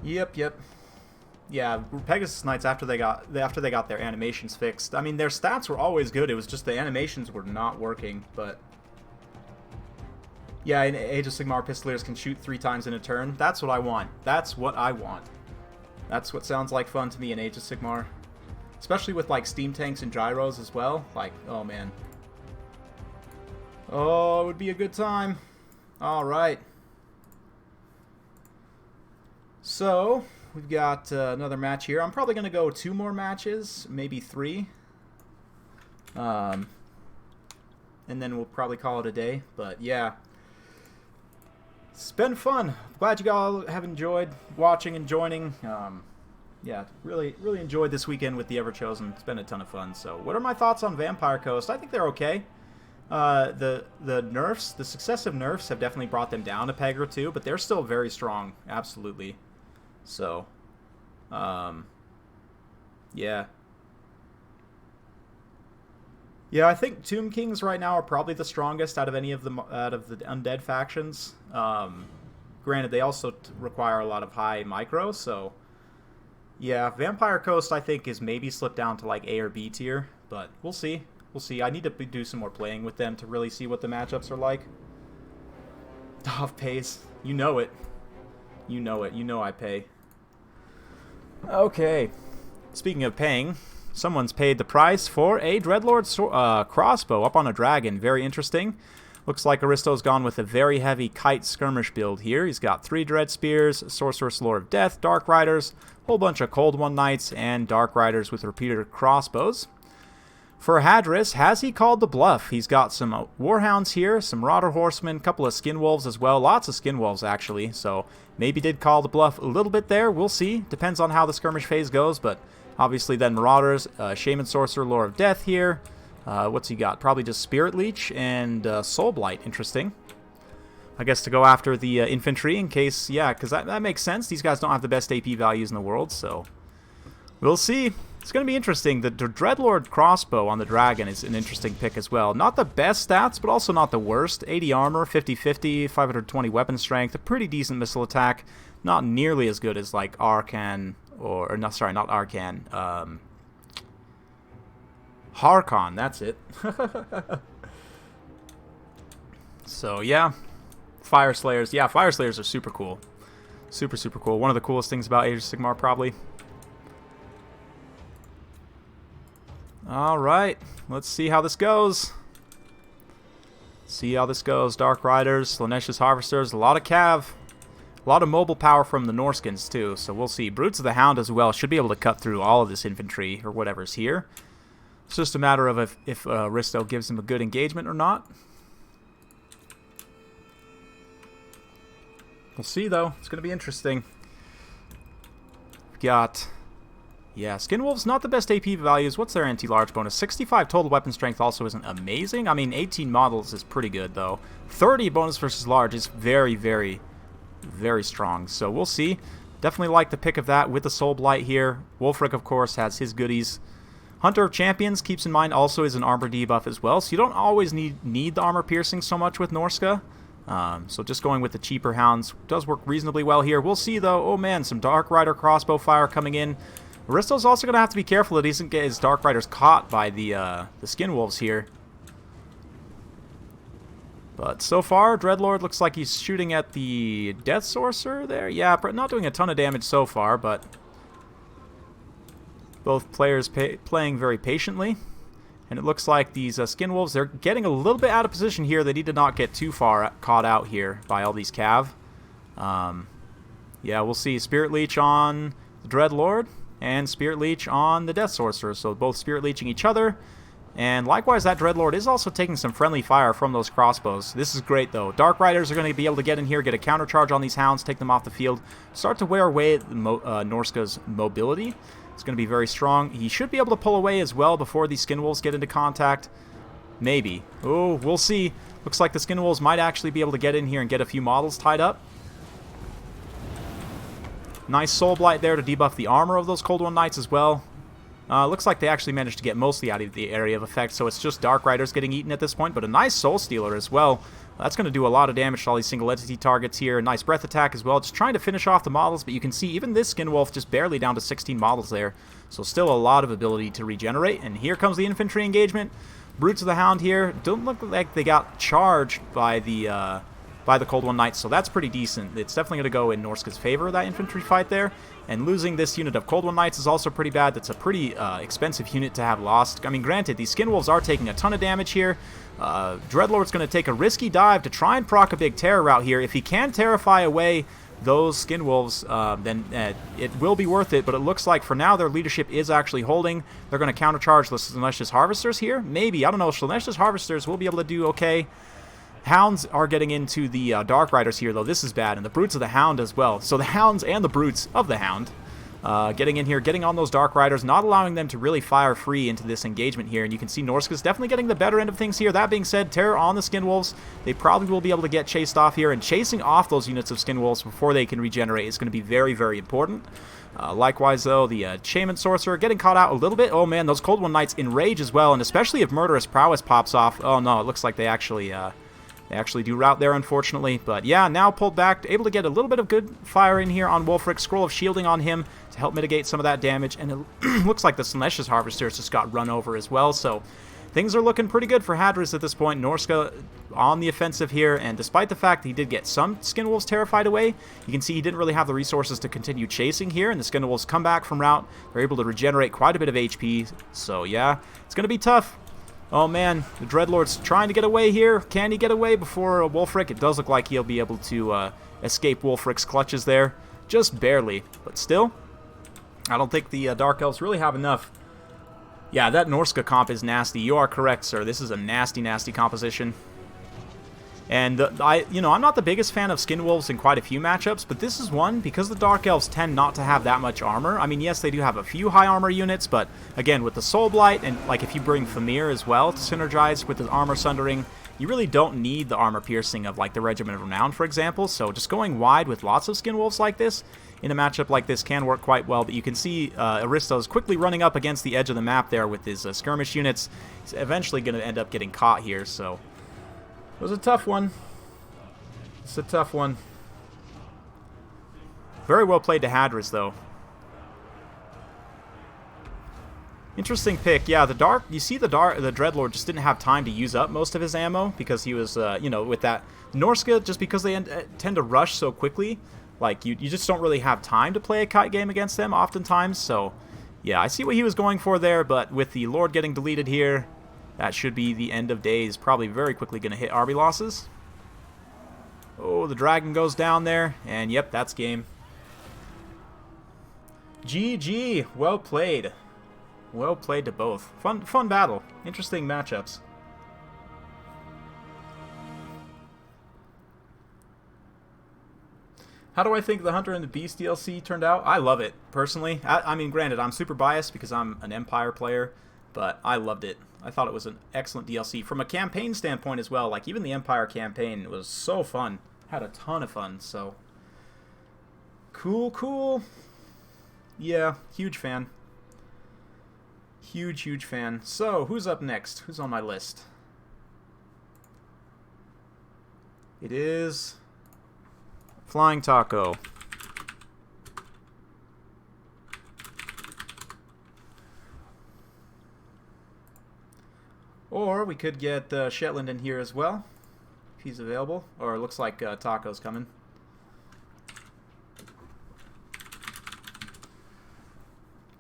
Yep. Yeah, Pegasus Knights after they got their animations fixed. I mean, their stats were always good. It was just the animations were not working. But yeah, in Age of Sigmar, Pistoliers can shoot 3 times in a turn. That's what I want. That's what sounds like fun to me in Age of Sigmar, especially with like steam tanks and gyros as well. Like, oh man, oh, it would be a good time. All right. So, we've got another match here. I'm probably going to go 2 more matches, maybe 3. And then we'll probably call it a day. But, yeah. It's been fun. Glad you all have enjoyed watching and joining. Yeah, really enjoyed this weekend with the Everchosen. It's been a ton of fun. So, what are my thoughts on Vampire Coast? I think they're okay. The nerfs, the successive nerfs have definitely brought them down a peg or two, but they're still very strong, absolutely. So, yeah. Yeah, I think Tomb Kings right now are probably the strongest out of any of the undead factions. Granted, they also require a lot of high micro, so yeah, Vampire Coast I think is maybe slipped down to like A or B tier, but we'll see. We'll see. I need to do some more playing with them to really see what the matchups are like. Dov pays. You know it. You know it. You know I pay. Okay. Speaking of paying, someone's paid the price for a Dreadlord crossbow up on a dragon. Very interesting. Looks like Aristo's gone with a very heavy kite skirmish build here. He's got 3 Dread Spears, Sorceress Lore of Death, Dark Riders, whole bunch of Cold One Knights, and Dark Riders with repeater crossbows. For Hadris, has he called the bluff? He's got some Warhounds here, some Marauder Horsemen, a couple of Skin Wolves as well. Lots of Skin Wolves, actually, so maybe did call the bluff a little bit there. We'll see. Depends on how the skirmish phase goes, but obviously then Marauders, Shaman Sorcerer, Lore of Death here. What's he got? Probably just Spirit Leech and Soul Blight. Interesting. I guess to go after the infantry in case, yeah, because that makes sense. These guys don't have the best AP values in the world, so we'll see. It's going to be interesting. The Dreadlord crossbow on the dragon is an interesting pick as well. Not the best stats, but also not the worst. 80 armor, 50-50, 520 weapon strength, a pretty decent missile attack. Not nearly as good as like Arcan, or no, sorry, not Arcan. Harkon, that's it. So yeah, Fire Slayers. Yeah, Fire Slayers are super cool. Super, super cool. One of the coolest things about Age of Sigmar, probably. Alright, let's see how this goes. See how this goes. Dark Riders, Lanesh's Harvesters, a lot of cav. A lot of mobile power from the Norskins too, so we'll see. Brutes of the Hound as well should be able to cut through all of this infantry, or whatever's here. It's just a matter of if Risto gives him a good engagement or not. We'll see though. It's going to be interesting. We've got... yeah, Skin Wolves, not the best AP values. What's their anti-large bonus? 65 total weapon strength also isn't amazing. I mean, 18 models is pretty good, though. 30 bonus versus large is very, very, very strong. So we'll see. Definitely like the pick of that with the Soul Blight here. Wolfric, of course, has his goodies. Hunter of Champions, keeps in mind, also is an armor debuff as well. So you don't always need the armor piercing so much with Norska. So just going with the cheaper hounds does work reasonably well here. We'll see, though. Oh, man, some Dark Rider crossbow fire coming in. Aristo's also going to have to be careful that he doesn't get his Dark Riders caught by the Skin Wolves here. But so far, Dreadlord looks like he's shooting at the Death Sorcerer there. Yeah, not doing a ton of damage so far, but both players playing very patiently. And it looks like these Skin Wolves, they're getting a little bit out of position here. They need to not get too far caught out here by all these cav. Yeah, we'll see. Spirit Leech on the Dreadlord. And Spirit Leech on the Death Sorcerer, so both Spirit Leeching each other. And likewise, that Dreadlord is also taking some friendly fire from those crossbows. This is great, though. Dark Riders are going to be able to get in here, get a counter charge on these hounds, take them off the field, start to wear away at Norska's mobility. It's going to be very strong. He should be able to pull away as well before these Skin Wolves get into contact. Maybe. Oh, we'll see. Looks like the Skin Wolves might actually be able to get in here and get a few models tied up. Nice Soul Blight there to debuff the armor of those Cold One Knights as well. Looks like they actually managed to get mostly out of the area of effect, so it's just Dark Riders getting eaten at this point, but a nice Soul Stealer as well. That's going to do a lot of damage to all these single entity targets here. Nice Breath Attack as well, just trying to finish off the models, but you can see even this Skin Wolf just barely down to 16 models there, so still a lot of ability to regenerate. And here comes the infantry engagement. Brutes of the Hound here don't look like they got charged by the Cold One Knights, so that's pretty decent. It's definitely going to go in Norska's favor, that infantry fight there. And losing this unit of Cold One Knights is also pretty bad. That's a pretty expensive unit to have lost. I mean, granted, these Skin Wolves are taking a ton of damage here. Dreadlord's going to take a risky dive to try and proc a big terror route here. If he can terrify away those Skin Wolves, then it will be worth it. But it looks like for now their leadership is actually holding. They're going to countercharge the Lanesh's Harvesters here. Maybe. I don't know. Lanesh's Harvesters will be able to do okay. Hounds are getting into the Dark Riders here, though. This is bad, and the Brutes of the Hound as well. So the Hounds and the Brutes of the Hound Getting in here, getting on those Dark Riders, not allowing them to really fire free into this engagement here. And you can see Norska's definitely getting the better end of things here. That being said, Terror on the Skinwolves. They probably will be able to get chased off here. And chasing off those units of Skinwolves before they can regenerate is going to be very, very important. Likewise, though, the Shaman Sorcerer getting caught out a little bit. Oh, man, those Cold One Knights enrage as well. And especially if Murderous Prowess pops off. Oh, no, it looks like they actually do rout there, unfortunately. But yeah, now pulled back, able to get a little bit of good fire in here on Wulfric. Scroll of Shielding on him to help mitigate some of that damage. And it looks like the Slaanesh Harvesters just got run over as well. So things are looking pretty good for Hadris at this point. Norska on the offensive here. And despite the fact that he did get some Skinwolves terrified away, you can see he didn't really have the resources to continue chasing here. And the Skinwolves come back from rout. They're able to regenerate quite a bit of HP. So yeah, it's going to be tough. Oh man, the Dreadlord's trying to get away here. Can he get away before Wulfric? It does look like he'll be able to escape Wulfric's clutches there. Just barely, but still. I don't think the Dark Elves really have enough. Yeah, that Norska comp is nasty. You are correct, sir. This is a nasty, nasty composition. And I'm not the biggest fan of Skinwolves in quite a few matchups, but this is one because the Dark Elves tend not to have that much armor. I mean, yes, they do have a few high armor units, but again, with the Soul Blight and like if you bring Famir as well to synergize with the armor sundering, you really don't need the armor piercing of like the Regiment of Renown, for example. So just going wide with lots of Skinwolves like this in a matchup like this can work quite well. But you can see Aristo's quickly running up against the edge of the map there with his skirmish units. He's eventually going to end up getting caught here, so it was a tough one. It's a tough one. Very well played to Hadris, though. Interesting pick. Yeah, you see the Dreadlord just didn't have time to use up most of his ammo because he was, with that Norska, just because they tend to rush so quickly, like, you just don't really have time to play a kite game against them oftentimes, so, yeah, I see what he was going for there, but with the Lord getting deleted here, that should be the end of days. Probably very quickly going to hit army losses. Oh, the dragon goes down there. And yep, that's game. GG. Well played. Well played to both. Fun battle. Interesting matchups. How do I think the Hunter and the Beast DLC turned out? I love it, personally. I mean, granted, I'm super biased because I'm an Empire player, but I loved it. I thought it was an excellent DLC. From a campaign standpoint as well, like even the Empire campaign was so fun. Had a ton of fun, so. Cool. Yeah, huge fan. Huge fan. So, who's up next? Who's on my list? It is Flying Taco. Or we could get Shetland in here as well, if he's available. Or it looks like Taco's coming.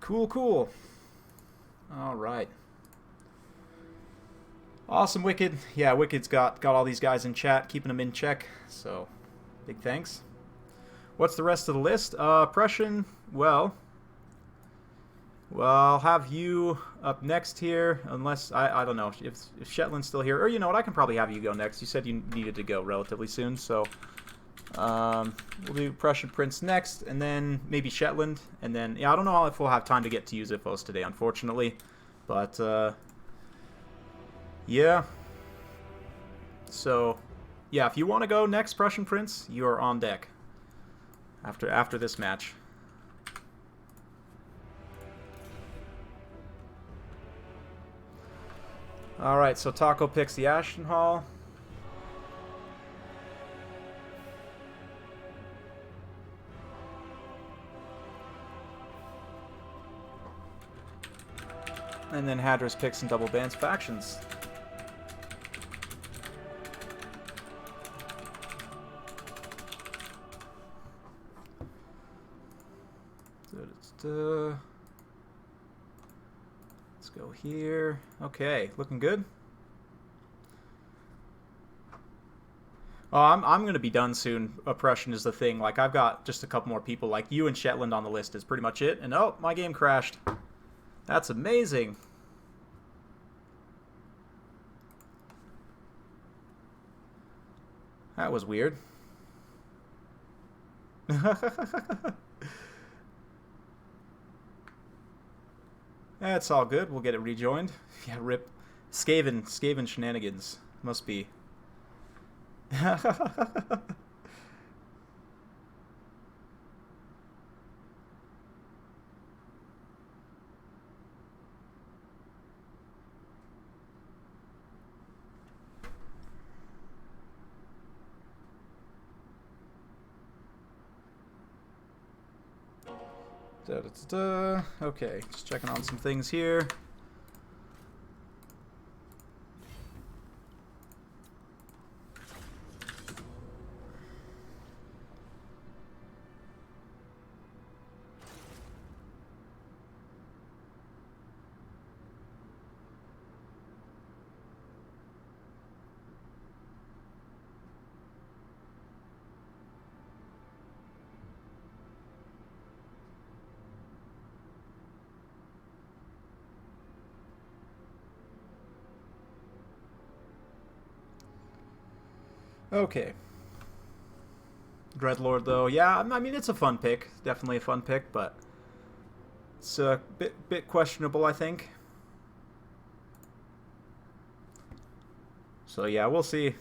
Cool. Alright. Awesome, Wicked. Yeah, Wicked's got all these guys in chat, keeping them in check. So, big thanks. What's the rest of the list? Prussian, well, I'll have you up next here, unless, I don't know, if Shetland's still here. Or, you know what, I can probably have you go next. You said you needed to go relatively soon, so we'll do Prussian Prince next, and then maybe Shetland, and then, yeah, I don't know if we'll have time to get to use Ifos today, unfortunately, but, yeah. So, yeah, if you want to go next, Prussian Prince, you are on deck after this match. Alright, so Taco picks the Ashton Hall. And then Hadris picks some double bands factions. Let's go here. Okay, looking good. Oh, I'm going to be done soon. Oppression is the thing. Like, I've got just a couple more people. Like, you and Shetland on the list is pretty much it. And, oh, my game crashed. That's amazing. That was weird. That's all good. We'll get it rejoined. Yeah, rip. Skaven shenanigans. Must be. Okay, just checking on some things here. Okay. Dreadlord, though, yeah, I mean, it's a fun pick. Definitely a fun pick, but it's a bit questionable, I think. So, yeah, we'll see.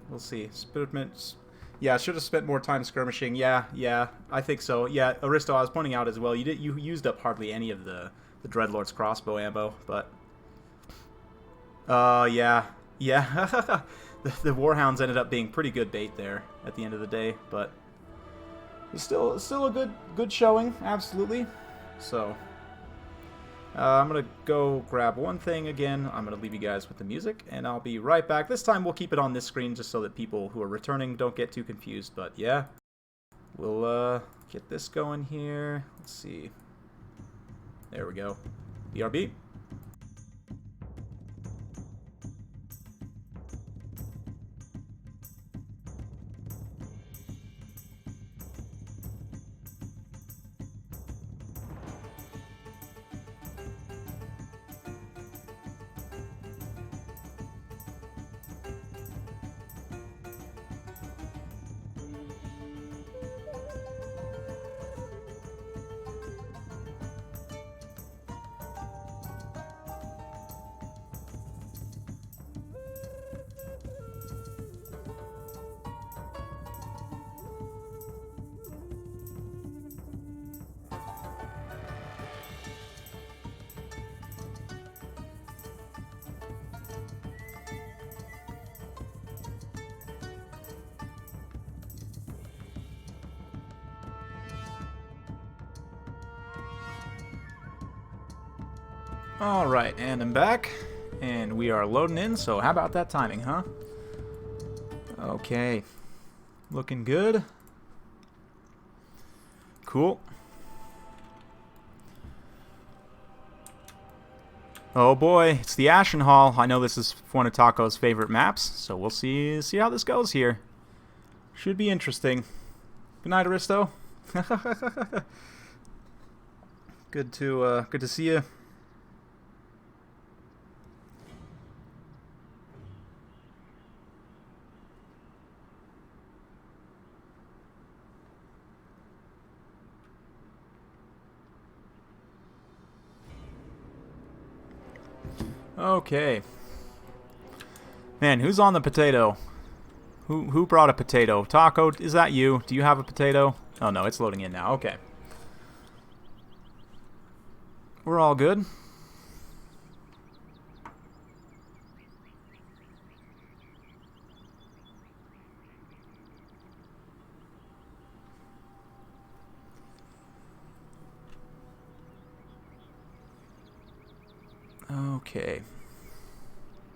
We'll see. Spiritments. Yeah, I should have spent more time skirmishing. Yeah, I think so. Yeah, Aristo, I was pointing out as well, you used up hardly any of the Dreadlord's crossbow ammo, but... yeah. The Warhounds ended up being pretty good bait there at the end of the day, but it's still a good showing, absolutely. So I'm gonna go grab one thing again. I'm gonna leave you guys with the music, and I'll be right back. This time we'll keep it on this screen just so that people who are returning don't get too confused. But yeah, we'll get this going here. Let's see. There we go. BRB. Alright, and I'm back, and we are loading in, so how about that timing, huh? Okay, looking good. Cool. Oh boy, it's the Ashen Hall. I know this is one of Taco's favorite maps, so we'll see how this goes here. Should be interesting. Good night, Aristo. Good to see you. Okay. Man, who's on the potato? Who brought a potato? Taco, is that you? Do you have a potato? Oh no, it's loading in now. Okay. We're all good. Okay.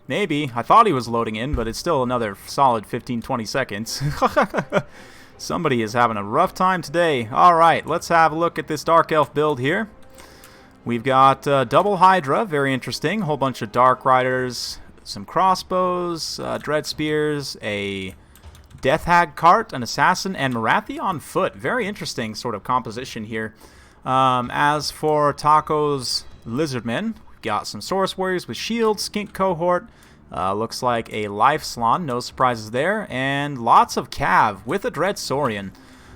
Maybe. I thought he was loading in, but it's still another solid 15-20 seconds. Somebody is having a rough time today. Alright, let's have a look at this Dark Elf build here. We've got double Hydra, very interesting. Whole bunch of Dark Riders, some crossbows, Dread Spears, a Death Hag cart, an Assassin, and Marathi on foot. Very interesting sort of composition here. As for Taco's Lizardmen, got some Source Warriors with shields, Skink Cohort, looks like a Life Salon, no surprises there, and lots of Cav with a Dread Saurian.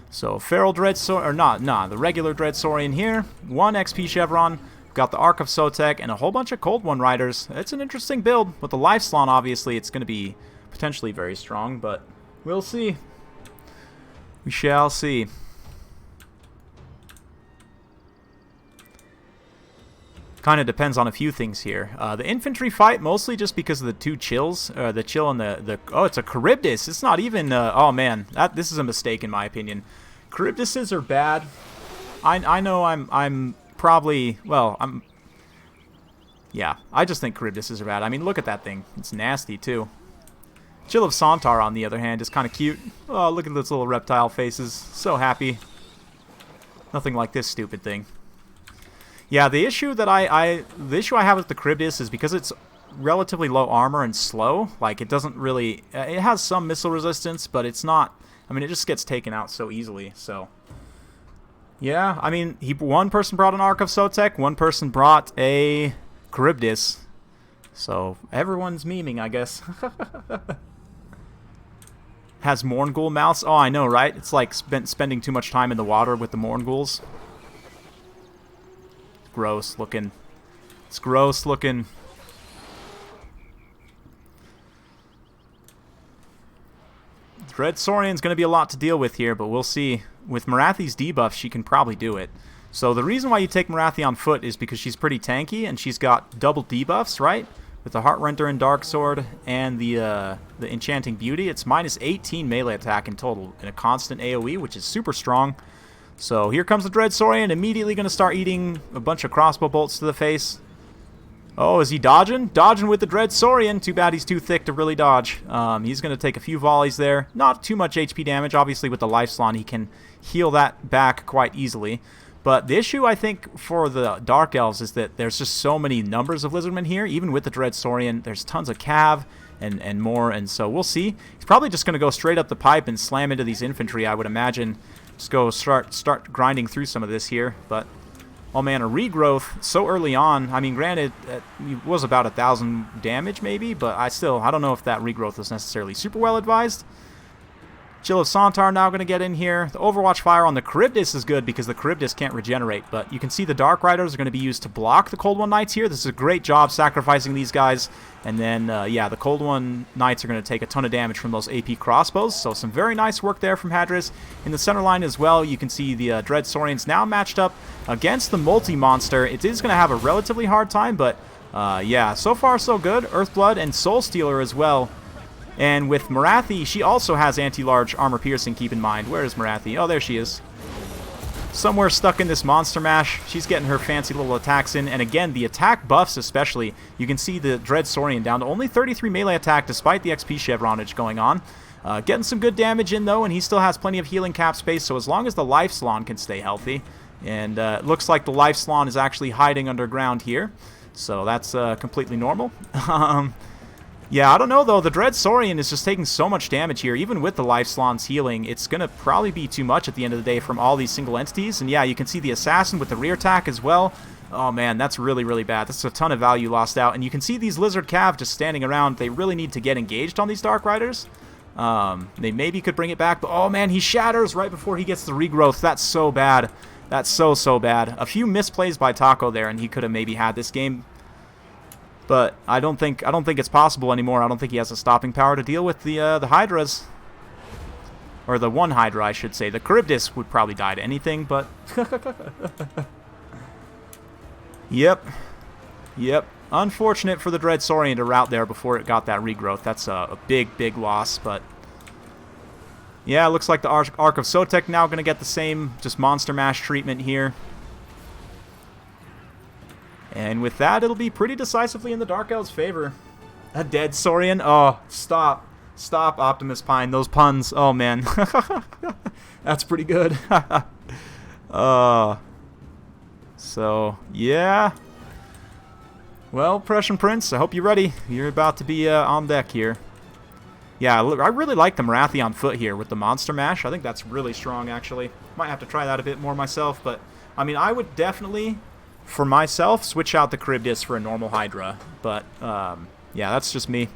So Feral Dread Saurian, or not, the regular Dread Saurian here, 1 XP Chevron, got the Ark of Sotek and a whole bunch of Cold One Riders. It's an interesting build. With the Life Slon, obviously, it's going to be potentially very strong, but we'll see. We shall see. Kind of depends on a few things here. The infantry fight, mostly just because of the two chills. The chill and the oh, it's a Charybdis. It's not even... oh, man. This is a mistake, in my opinion. Charybdises are bad. I know I'm probably... Well, yeah, I just think Charybdises are bad. I mean, look at that thing. It's nasty, too. Chill of Sontar, on the other hand, is kind of cute. Oh, look at those little reptile faces. So happy. Nothing like this stupid thing. Yeah, the issue that I have with the Charybdis is because it's relatively low armor and slow. Like, it doesn't really... it has some missile resistance, but it's not... I mean, it just gets taken out so easily, so... Yeah, I mean, one person brought an Ark of Sotek, one person brought a Charybdis. So, everyone's memeing, I guess. Has Morngul mouths? Oh, I know, right? It's like spending too much time in the water with the Mornguls. Gross looking. It's gross looking. Dread Saurian's going to be a lot to deal with here, but we'll see. With Marathi's debuff, she can probably do it. So the reason why you take Marathi on foot is because she's pretty tanky, and she's got double debuffs, right? With the Heartrender and Dark Sword and the Enchanting Beauty, it's minus 18 melee attack in total, and a constant AoE, which is super strong. So here comes the Dread Saurian, immediately going to start eating a bunch of crossbow bolts to the face. Oh, is he dodging? Dodging with the Dread Saurian. Too bad he's too thick to really dodge. He's going to take a few volleys there. Not too much HP damage. Obviously, with the Life Slon, he can heal that back quite easily. But the issue, I think, for the Dark Elves is that there's just so many numbers of Lizardmen here. Even with the Dread Saurian, there's tons of cav and more. And so we'll see. He's probably just going to go straight up the pipe and slam into these infantry, I would imagine. Just go start grinding through some of this here. But... oh man, a regrowth so early on. I mean, granted, it was about 1,000 damage maybe, but I don't know if that regrowth was necessarily super well advised. Chill of Sontar now going to get in here. The Overwatch Fire on the Charybdis is good because the Charybdis can't regenerate, but you can see the Dark Riders are going to be used to block the Cold One Knights here. This is a great job sacrificing these guys. And then, yeah, the Cold One Knights are going to take a ton of damage from those AP crossbows. So some very nice work there from Hadris. In the center line as well, you can see the Dread Saurians now matched up against the Multi-Monster. It is going to have a relatively hard time, but yeah, so far so good. Earthblood and Soul Stealer as well. And with Marathi, she also has anti-large armor piercing, keep in mind. Where is Marathi? Oh, there she is. Somewhere stuck in this monster mash. She's getting her fancy little attacks in. And again, the attack buffs especially. You can see the Dread Saurian down to only 33 melee attack despite the XP chevronage going on. Getting some good damage in, though, and he still has plenty of healing cap space. So as long as the Life Slon can stay healthy. And it looks like the Life Slon is actually hiding underground here. So that's completely normal. Yeah, I don't know, though. The Dread Saurian is just taking so much damage here. Even with the Life Slon's healing, it's going to probably be too much at the end of the day from all these single entities. And yeah, you can see the Assassin with the rear attack as well. Oh, man, that's really, really bad. That's a ton of value lost out. And you can see these Lizard Cav just standing around. They really need to get engaged on these Dark Riders. They maybe could bring it back. But, oh, man, he shatters right before he gets the regrowth. That's so bad. That's so bad. A few misplays by Taco there, and he could have maybe had this game. But I don't think it's possible anymore. I don't think he has the stopping power to deal with the Hydras. Or the one Hydra, I should say. The Charybdis would probably die to anything, but... Yep. Unfortunate for the Dread Saurian to rout there before it got that regrowth. That's a big loss, but... yeah, it looks like the Ark of Sotek now going to get the same just monster mash treatment here. And with that, it'll be pretty decisively in the Dark Elves' favor. A dead Saurian? Oh, stop. Stop, Optimus Pine. Those puns. Oh, man. That's pretty good. So, yeah. Well, Prussian Prince, I hope you're ready. You're about to be on deck here. Yeah, I really like the Marathi on foot here with the Monster Mash. I think that's really strong, actually. Might have to try that a bit more myself, but, I mean, I would definitely... for myself, switch out the Charybdis for a normal Hydra. But, yeah, that's just me.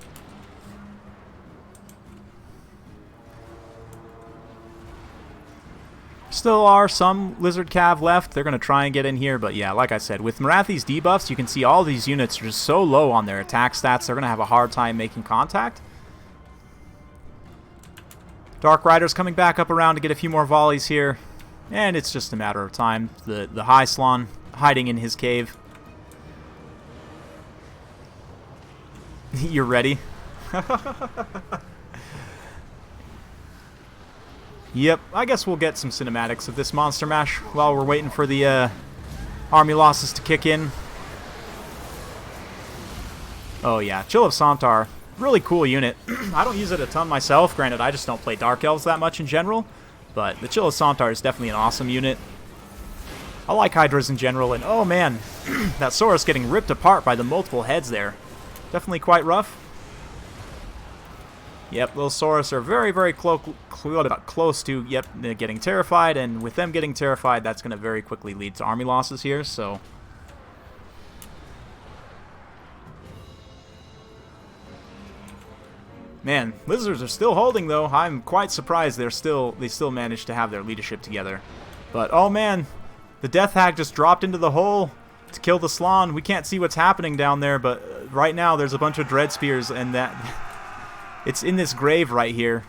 Still are some Lizard Cav left. They're going to try and get in here, but yeah, like I said, with Marathi's debuffs, you can see all these units are just so low on their attack stats, they're going to have a hard time making contact. Dark Rider's coming back up around to get a few more volleys here, and it's just a matter of time. The High Slon hiding in his cave. You're ready? Yep, I guess we'll get some cinematics of this Monster Mash while we're waiting for the army losses to kick in. Oh yeah, Chill of Sontar, really cool unit. I don't use it a ton myself, granted I just don't play Dark Elves that much in general, but the Chill of Sontar is definitely an awesome unit. I like Hydras in general, and oh man, that Saurus getting ripped apart by the multiple heads there. Definitely quite rough. Yep, those Saurus are very, very close to, yep, getting terrified, and with them getting terrified, that's going to very quickly lead to army losses here, so... Man, Lizards are still holding, though. I'm quite surprised they still managed to have their leadership together. But, oh man, the Death Hag just dropped into the hole to kill the Slon. We can't see what's happening down there, but right now there's a bunch of Dread Spears, and that... It's in this grave right here.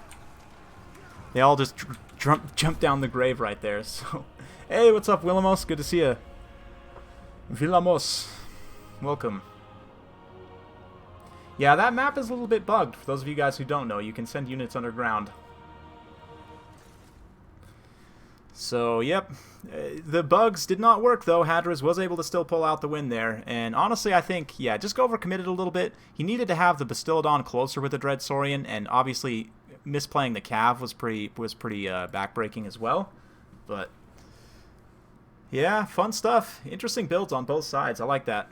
They all just jump down the grave right there. So, hey, what's up, Willamos? Good to see you. Willamos, welcome. Yeah, that map is a little bit bugged. For those of you guys who don't know, you can send units underground. So, yep. The bugs did not work, though. Hadras was able to still pull out the win there. And honestly, I think, yeah, just overcommitted a little bit. He needed to have the Bastillodon closer with the Dread Saurian, and obviously misplaying the Cav was pretty backbreaking as well. But, yeah, fun stuff. Interesting builds on both sides. I like that.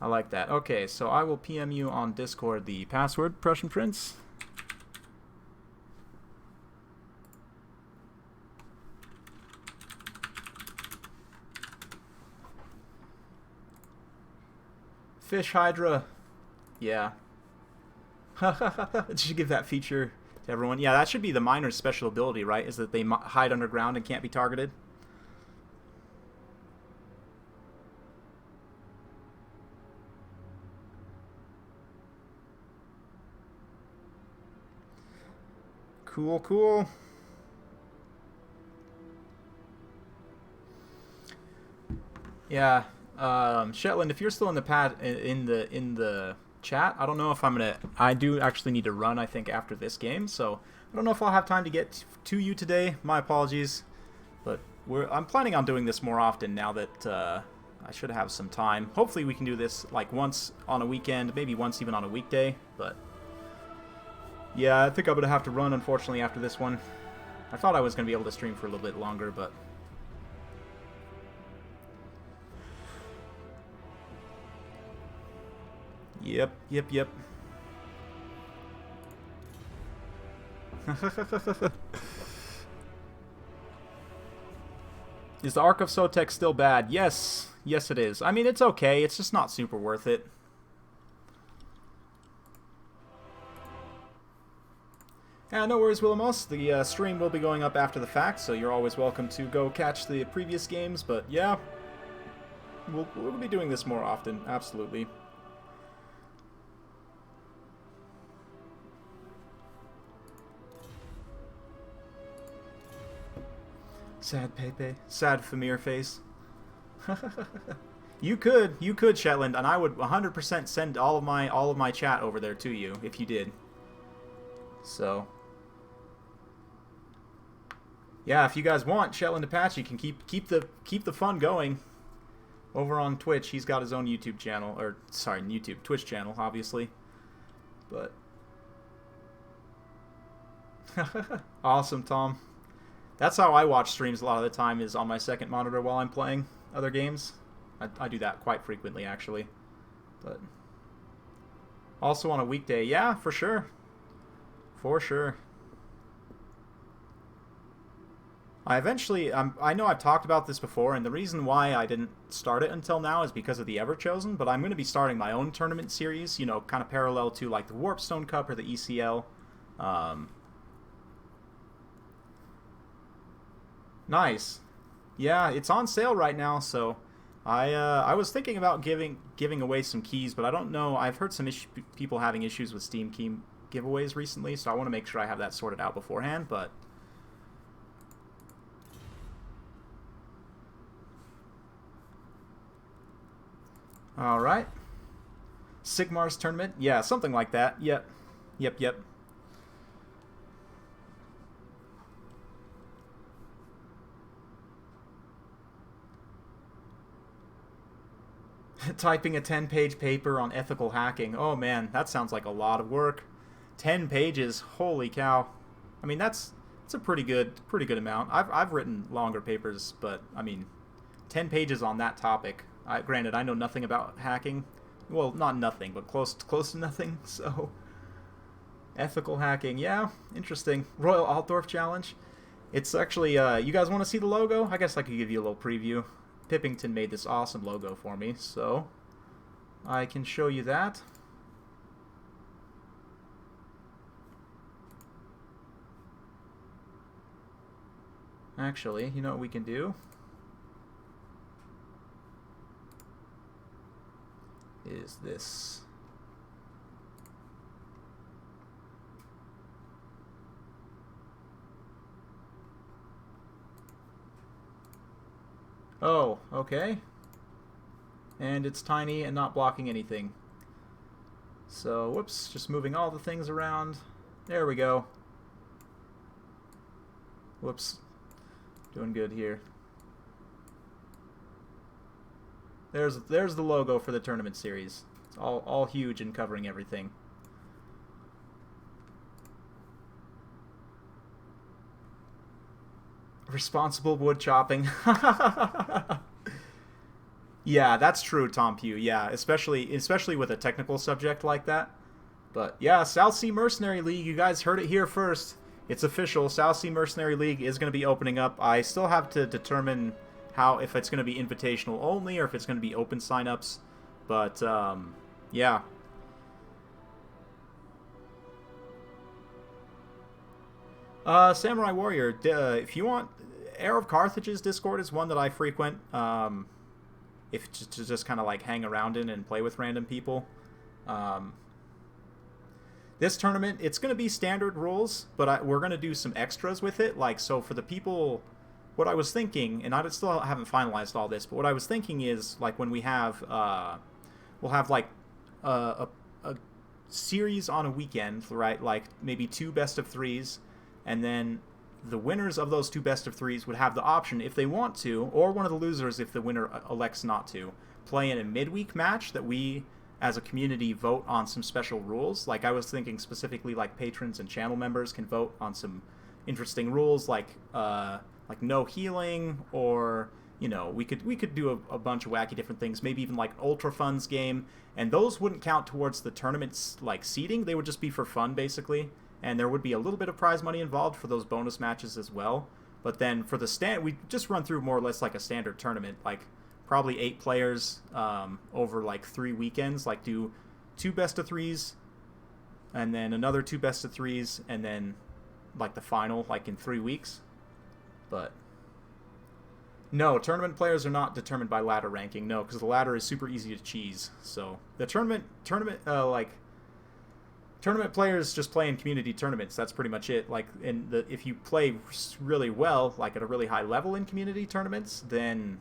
I like that. Okay, so I will PM you on Discord the password, Prussian Prince. Fish Hydra. Yeah. Did you give that feature to everyone? Yeah, that should be the miner's special ability, right? Is that they hide underground and can't be targeted? Cool, cool. Yeah. Shetland, if you're still in the in the chat, I don't know if I'm gonna. I do actually need to run, I think, after this game, so I don't know if I'll have time to get to you today. My apologies, but I'm planning on doing this more often now that I should have some time. Hopefully, we can do this like once on a weekend, maybe once even on a weekday. But yeah, I think I'm gonna have to run, unfortunately, after this one. I thought I was gonna be able to stream for a little bit longer, but. Yep. Is the Ark of Sotek still bad? Yes. Yes, it is. I mean, it's okay. It's just not super worth it. Yeah, no worries, Willamos. The stream will be going up after the fact, so you're always welcome to go catch the previous games. But yeah, we'll be doing this more often. Absolutely. Sad Pepe. Sad Famir face. You could, Shetland, and I would 100% send all of my chat over there to you if you did. So, yeah, if you guys want, Shetland Apache can keep the fun going over on Twitch. He's got his own YouTube channel, or sorry, Twitch channel, obviously. But awesome, Tom. That's how I watch streams a lot of the time, is on my second monitor while I'm playing other games. I do that quite frequently, actually. But also on a weekday, yeah, for sure. For sure. I know I've talked about this before, and the reason why I didn't start it until now is because of the Everchosen, but I'm going to be starting my own tournament series, you know, kind of parallel to like the Warpstone Cup or the ECL. Nice. Yeah, it's on sale right now, so I was thinking about giving away some keys, but I don't know. I've heard some people having issues with Steam key giveaways recently, so I want to make sure I have that sorted out beforehand, but all right. Sigmar's tournament? Yeah, something like that. Yep. Yep, yep. Typing a 10-page paper on ethical hacking. Oh man, that sounds like a lot of work. 10 pages. Holy cow. I mean, that's a pretty good amount. I've written longer papers, but I mean, 10 pages on that topic. Granted, I know nothing about hacking. Well, not nothing, but close to nothing. So, ethical hacking. Yeah, interesting. Royal Altdorf challenge. It's actually you guys want to see the logo? I guess I could give you a little preview. Pippington made this awesome logo for me, so I can show you that. Actually, you know what we can do? Is this. Oh, okay. And it's tiny and not blocking anything. So, whoops, just moving all the things around. There we go. Whoops. Doing good here. There's the logo for the tournament series. It's all huge and covering everything. Responsible wood chopping. Yeah, that's true, Tom Pugh. Yeah, especially with a technical subject like that. But yeah, South Sea Mercenary League, you guys heard it here first. It's official. South Sea Mercenary League is going to be opening up. I still have to determine if it's going to be invitational only or if it's going to be open signups. But yeah. Samurai Warrior, if you want, Heir of Carthage's Discord is one that I frequent. If to just kind of like hang around in and play with random people. This tournament, it's going to be standard rules, but we're going to do some extras with it. Like, so for the people, what I was thinking, and I still haven't finalized all this, but what I was thinking is, like, when we have, we'll have, like, a series on a weekend, right? Like, maybe 2 best-of-3s, and then the winners of those 2 best-of-3s would have the option, if they want to, or one of the losers, if the winner elects not to, play in a midweek match that we, as a community, vote on some special rules. Like, I was thinking specifically, like, patrons and channel members can vote on some interesting rules, like no healing, or, you know, we could do a bunch of wacky different things, maybe even like Ultra Funds game, and those wouldn't count towards the tournament's, like, seeding. They would just be for fun, basically, and there would be a little bit of prize money involved for those bonus matches as well. But then for the we just run through more or less like a standard tournament, like probably 8 players over like 3 weekends, like do 2 best-of-3s, and then another 2 best-of-3s, and then like the final, like in 3 weeks. But no, tournament players are not determined by ladder ranking. No, because the ladder is super easy to cheese. So the tournament players just play in community tournaments. That's pretty much it. Like, if you play really well, like at a really high level in community tournaments, then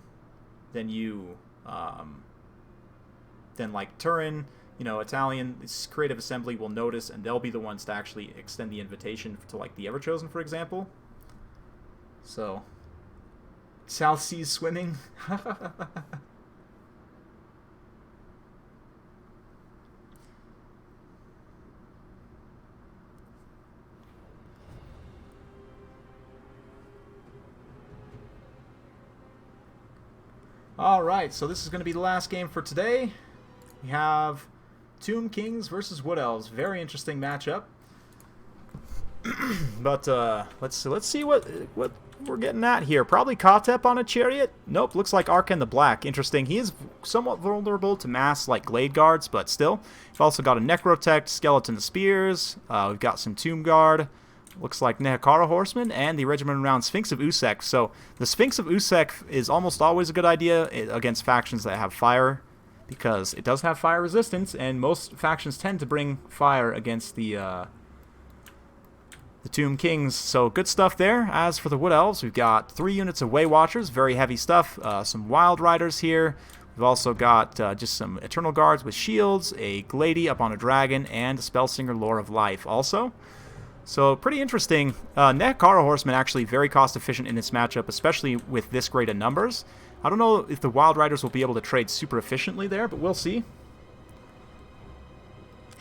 you then like Turin, you know, Italian Creative Assembly will notice, and they'll be the ones to actually extend the invitation to, like, the Everchosen, for example. So, South Seas swimming. Alright, so this is going to be the last game for today. We have Tomb Kings versus Wood Elves. Very interesting matchup. But let's see what we're getting at here. Probably Kotep on a chariot. Nope, looks like Arkan the Black. Interesting. He is somewhat vulnerable to mass like Glade Guards, but still. We've also got a Necrotect, Skeleton Spears. We've got some Tomb Guard. Looks like Nehekara Horsemen and the Regimented Round Sphinx of Usek. So the Sphinx of Usek is almost always a good idea against factions that have fire, because it does have fire resistance, and most factions tend to bring fire against the Tomb Kings. So good stuff there. As for the Wood Elves, we've got 3 units of Way Watchers, very heavy stuff. Some Wild Riders here. We've also got just some Eternal Guards with shields, a Glady up on a dragon, and a Spellsinger Lore of Life also. So pretty interesting. Nehekara Horsemen actually very cost efficient in this matchup, especially with this great of numbers. I don't know if the Wild Riders will be able to trade super efficiently there, but we'll see.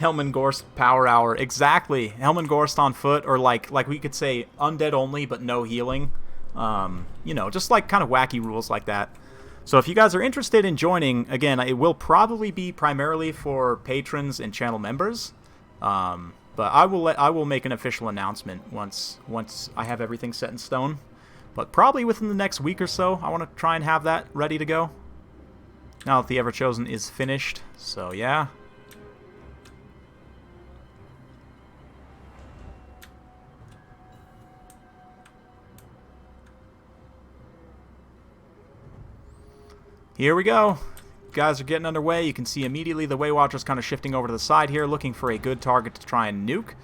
Helmengorst Power Hour, exactly. Helmengorst on foot, or like we could say undead only but no healing. You know, just like kind of wacky rules like that. So if you guys are interested in joining, again, it will probably be primarily for patrons and channel members. But I will make an official announcement once I have everything set in stone. But probably within the next week or so, I want to try and have that ready to go. Now that the Ever-Chosen is finished, so yeah. Here we go. Guys are getting underway. You can see immediately the Way Watchers kind of shifting over to the side here, looking for a good target to try and nuke.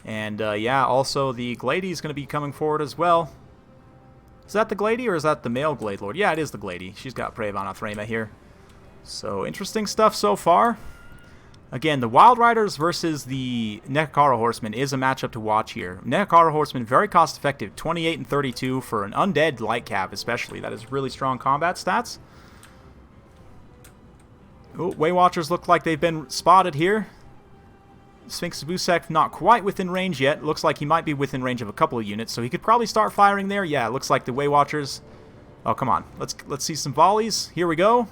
And yeah, also the Glady is going to be coming forward as well. Is that the Glady or is that the male Glade Lord? Yeah, it is the Glady. She's got Prey of Anathrema here. So interesting stuff so far. Again, the Wild Riders versus the Nehekara Horsemen is a matchup to watch here. Nehekara Horsemen, very cost effective, 28 and 32 for an undead light cap especially. That is really strong combat stats. Oh, Way Watchers look like they've been spotted here. Sphinx of Usek not quite within range yet. Looks like he might be within range of a couple of units, so he could probably start firing there. Yeah, it looks like the Way Watchers. Oh, come on. Let's see some volleys. Here we go.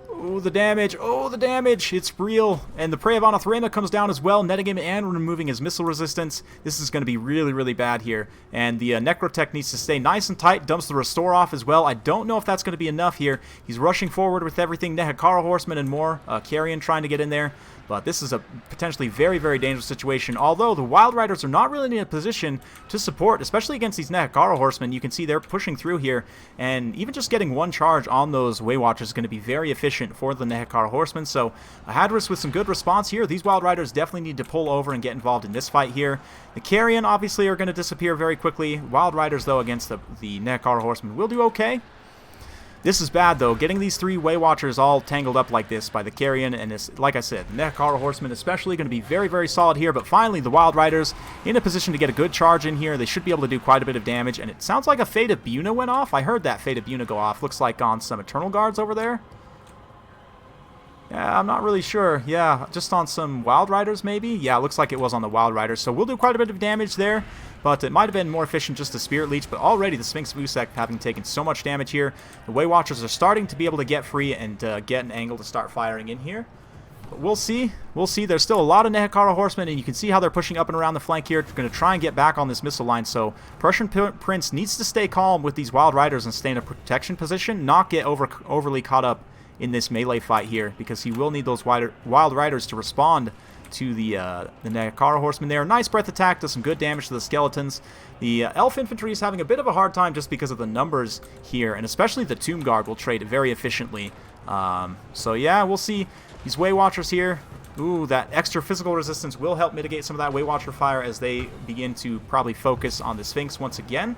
Oh, the damage. Oh, the damage. It's real. And the Prey of Anathrema comes down as well, netting him and removing his missile resistance. This is going to be really, really bad here. And the Necrotech needs to stay nice and tight. Dumps the Restore off as well. I don't know if that's going to be enough here. He's rushing forward with everything. Nehekara Horsemen and more. Carrion trying to get in there. But this is a potentially very, very dangerous situation. Although the Wild Riders are not really in a position to support, especially against these Nehekara Horsemen. You can see they're pushing through here. And even just getting one charge on those Way Watchers is going to be very efficient for the Nehekara Horsemen. So a Hadris with some good response here. These Wild Riders definitely need to pull over and get involved in this fight here. The Carrion obviously are going to disappear very quickly. Wild Riders, though, against the Nehekara Horsemen will do okay. This is bad, though. Getting these 3 Way Watchers all tangled up like this by the Carrion, and this, like I said, Nehekara Horsemen especially going to be very, very solid here. But finally, the Wild Riders in a position to get a good charge in here. They should be able to do quite a bit of damage, and it sounds like a Fate of Buna went off. I heard that Fate of Buna go off. Looks like on some Eternal Guards over there. Yeah, I'm not really sure. Yeah, just on some Wild Riders maybe? Yeah, it looks like it was on the Wild Riders. So we'll do quite a bit of damage there. But it might have been more efficient just to Spirit Leech. But already the Sphinx of Usek having taken so much damage here. The Way Watchers are starting to be able to get free and get an angle to start firing in here. But we'll see. We'll see. There's still a lot of Nehekara Horsemen, and you can see how they're pushing up and around the flank here. They're going to try and get back on this missile line. So Prussian Prince needs to stay calm with these Wild Riders and stay in a protection position, not get overly caught up in this melee fight here, because he will need those Wild Riders to respond to the Nehekara Horsemen there. Nice breath attack, does some good damage to the skeletons. The Elf Infantry is having a bit of a hard time just because of the numbers here, and especially the Tomb Guard will trade very efficiently. So yeah, we'll see. These Way Watchers here, ooh, that extra physical resistance will help mitigate some of that Way Watcher fire as they begin to probably focus on the Sphinx once again.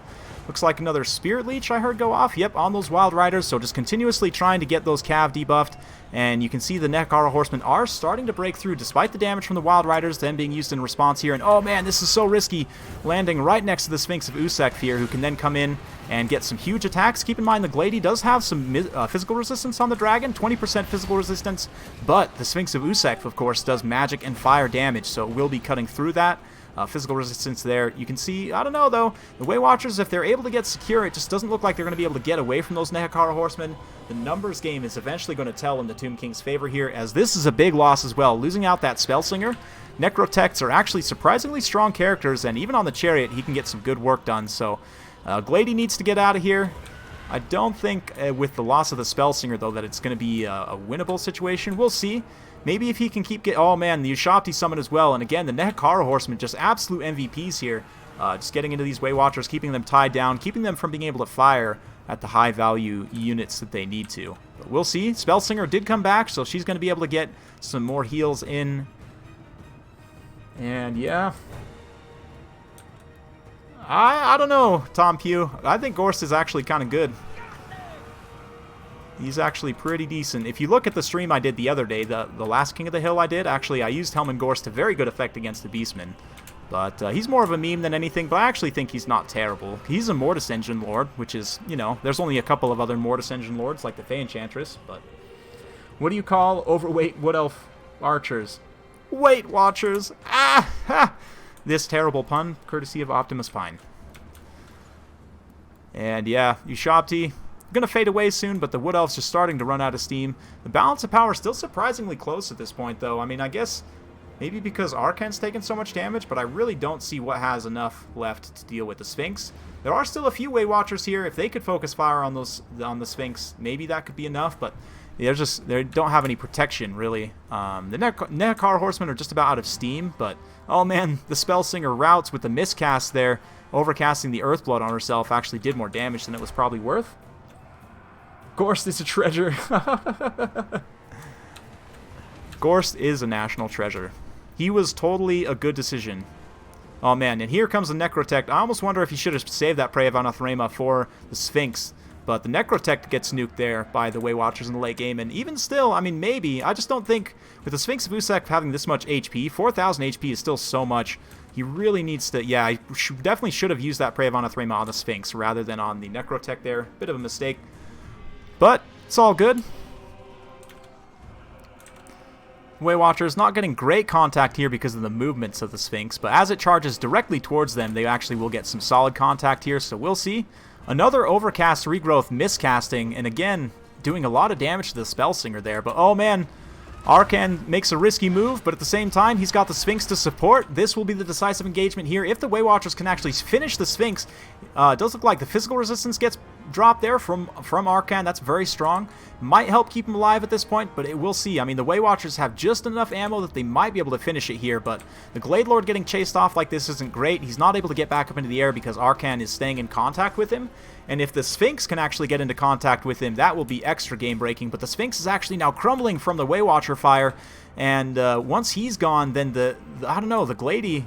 Looks like another Spirit Leech I heard go off. Yep, on those Wild Riders. So just continuously trying to get those Cav debuffed. And you can see the Nehekara Horsemen are starting to break through despite the damage from the Wild Riders, then being used in response here. And oh man, this is so risky. Landing right next to the Sphinx of Usek here, who can then come in and get some huge attacks. Keep in mind the Glady does have some physical resistance on the dragon, 20% physical resistance. But the Sphinx of Usek, of course, does magic and fire damage. So it will be cutting through that. Physical resistance there. You can see, I don't know though, the Way Watchers, if they're able to get secure, it just doesn't look like they're going to be able to get away from those Nehekara Horsemen. The numbers game is eventually going to tell in the Tomb King's favor here, as this is a big loss as well. Losing out that Spellsinger. Necrotechs are actually surprisingly strong characters, and even on the Chariot, he can get some good work done. So, Glady needs to get out of here. I don't think with the loss of the Spellsinger, though, that it's going to be a winnable situation. We'll see. Maybe if he can keep oh man, the Ushabti summon as well. And again, the Nehekara Horsemen, just absolute MVPs here. Just getting into these Way Watchers, keeping them tied down, keeping them from being able to fire at the high value units that they need to. But we'll see. Spellsinger did come back, so she's going to be able to get some more heals in. And yeah, I don't know, Tom Pugh. I think Gorst is actually kind of good. He's actually pretty decent. If you look at the stream I did the other day, the last King of the Hill I did, actually I used Helman Gorst to very good effect against the Beastmen. But he's more of a meme than anything, but I actually think he's not terrible. He's a Mortis Engine Lord, which is, you know, there's only a couple of other Mortis Engine Lords, like the Fey Enchantress, but what do you call overweight Wood Elf archers? Weight Watchers! Ah! Ha! This terrible pun, courtesy of Optimus Pine. And yeah, Ushabti, gonna fade away soon, but the Wood Elf's just starting to run out of steam. The balance of power is still surprisingly close at this point, though. I mean, I guess maybe because Arkan's taken so much damage, but I really don't see what has enough left to deal with the Sphinx. There are still a few Way Watchers here. If they could focus fire on the Sphinx, maybe that could be enough, but they don't have any protection, really. The Nehekara Horsemen are just about out of steam, but oh man, the Spellsinger routes with the miscast there, overcasting the Earthblood on herself, actually did more damage than it was probably worth. Gorst is a treasure. Gorst is a national treasure. He was totally a good decision. Oh man, and here comes the Necrotect. I almost wonder if he should have saved that Prey of Anathrema for the Sphinx. But the Necrotect gets nuked there by the Way Watchers in the late game. And even still, I mean, maybe. I just don't think, with the Sphinx of Usek having this much HP, 4,000 HP is still so much. He really needs to, yeah, he definitely should have used that Prey of Anathrema on the Sphinx rather than on the Necrotect there. Bit of a mistake. But it's all good. Way Watchers not getting great contact here because of the movements of the Sphinx, but as it charges directly towards them, they actually will get some solid contact here, so we'll see. Another Overcast Regrowth miscasting, and again, doing a lot of damage to the Spellsinger there, but oh man, Arkan makes a risky move, but at the same time, he's got the Sphinx to support. This will be the decisive engagement here. If the Way Watchers can actually finish the Sphinx, it does look like the physical resistance gets dropped there from Arkan. That's very strong. Might help keep him alive at this point, but we'll see. I mean, the Way Watchers have just enough ammo that they might be able to finish it here, but the Glade Lord getting chased off like this isn't great. He's not able to get back up into the air because Arkan is staying in contact with him. And if the Sphinx can actually get into contact with him, that will be extra game-breaking. But the Sphinx is actually now crumbling from the Way Watcher fire, and once he's gone, then I don't know, the Glady,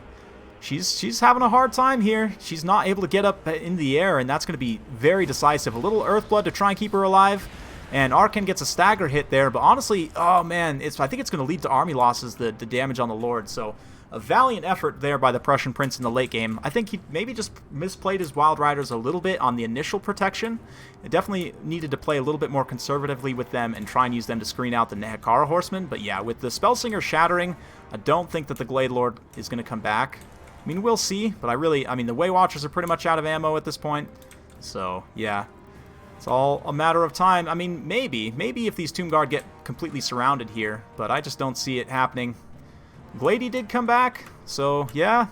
she's having a hard time here. She's not able to get up in the air, and that's going to be very decisive. A little Earthblood to try and keep her alive, and Arkan gets a stagger hit there. But honestly, oh man, I think it's going to lead to army losses, the damage on the Lord. So a valiant effort there by the Prussian Prince in the late game. I think he maybe just misplayed his Wild Riders a little bit on the initial protection. It definitely needed to play a little bit more conservatively with them and try and use them to screen out the Nehekara Horsemen. But yeah, with the Spellsinger shattering, I don't think that the Glade Lord is going to come back. I mean, we'll see, but I mean, the Way Watchers are pretty much out of ammo at this point. So, yeah. It's all a matter of time. I mean, maybe if these Tomb Guard get completely surrounded here, but I just don't see it happening. Glady did come back, so yeah,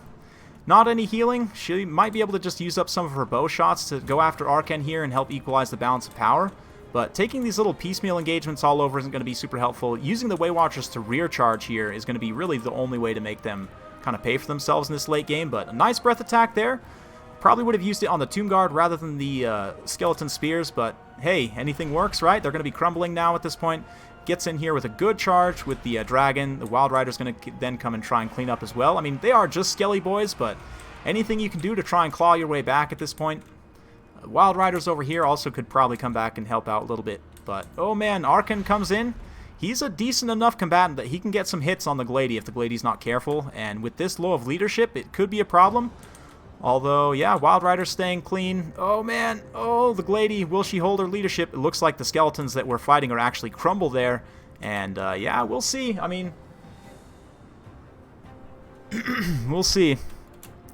not any healing. She might be able to just use up some of her bow shots to go after Arkan here and help equalize the balance of power. But taking these little piecemeal engagements all over isn't going to be super helpful. Using the Way Watchers to rear charge here is going to be really the only way to make them kind of pay for themselves in this late game. But a nice breath attack there. Probably would have used it on the Tomb Guard rather than the Skeleton Spears, but hey, anything works, right? They're going to be crumbling now at this point. Gets in here with a good charge with the Dragon. The Wild Rider's going to then come and try and clean up as well. I mean, they are just skelly boys, but anything you can do to try and claw your way back at this point. Wild Riders over here also could probably come back and help out a little bit. But, oh man, Arkan comes in. He's a decent enough combatant that he can get some hits on the Glady if the Glady's not careful. And with this low of leadership, it could be a problem. Although, yeah, Wild Rider's staying clean. Oh, man. Oh, the Glady. Will she hold her leadership? It looks like the skeletons that we're fighting are actually crumble there. And, yeah, we'll see. I mean, we'll see.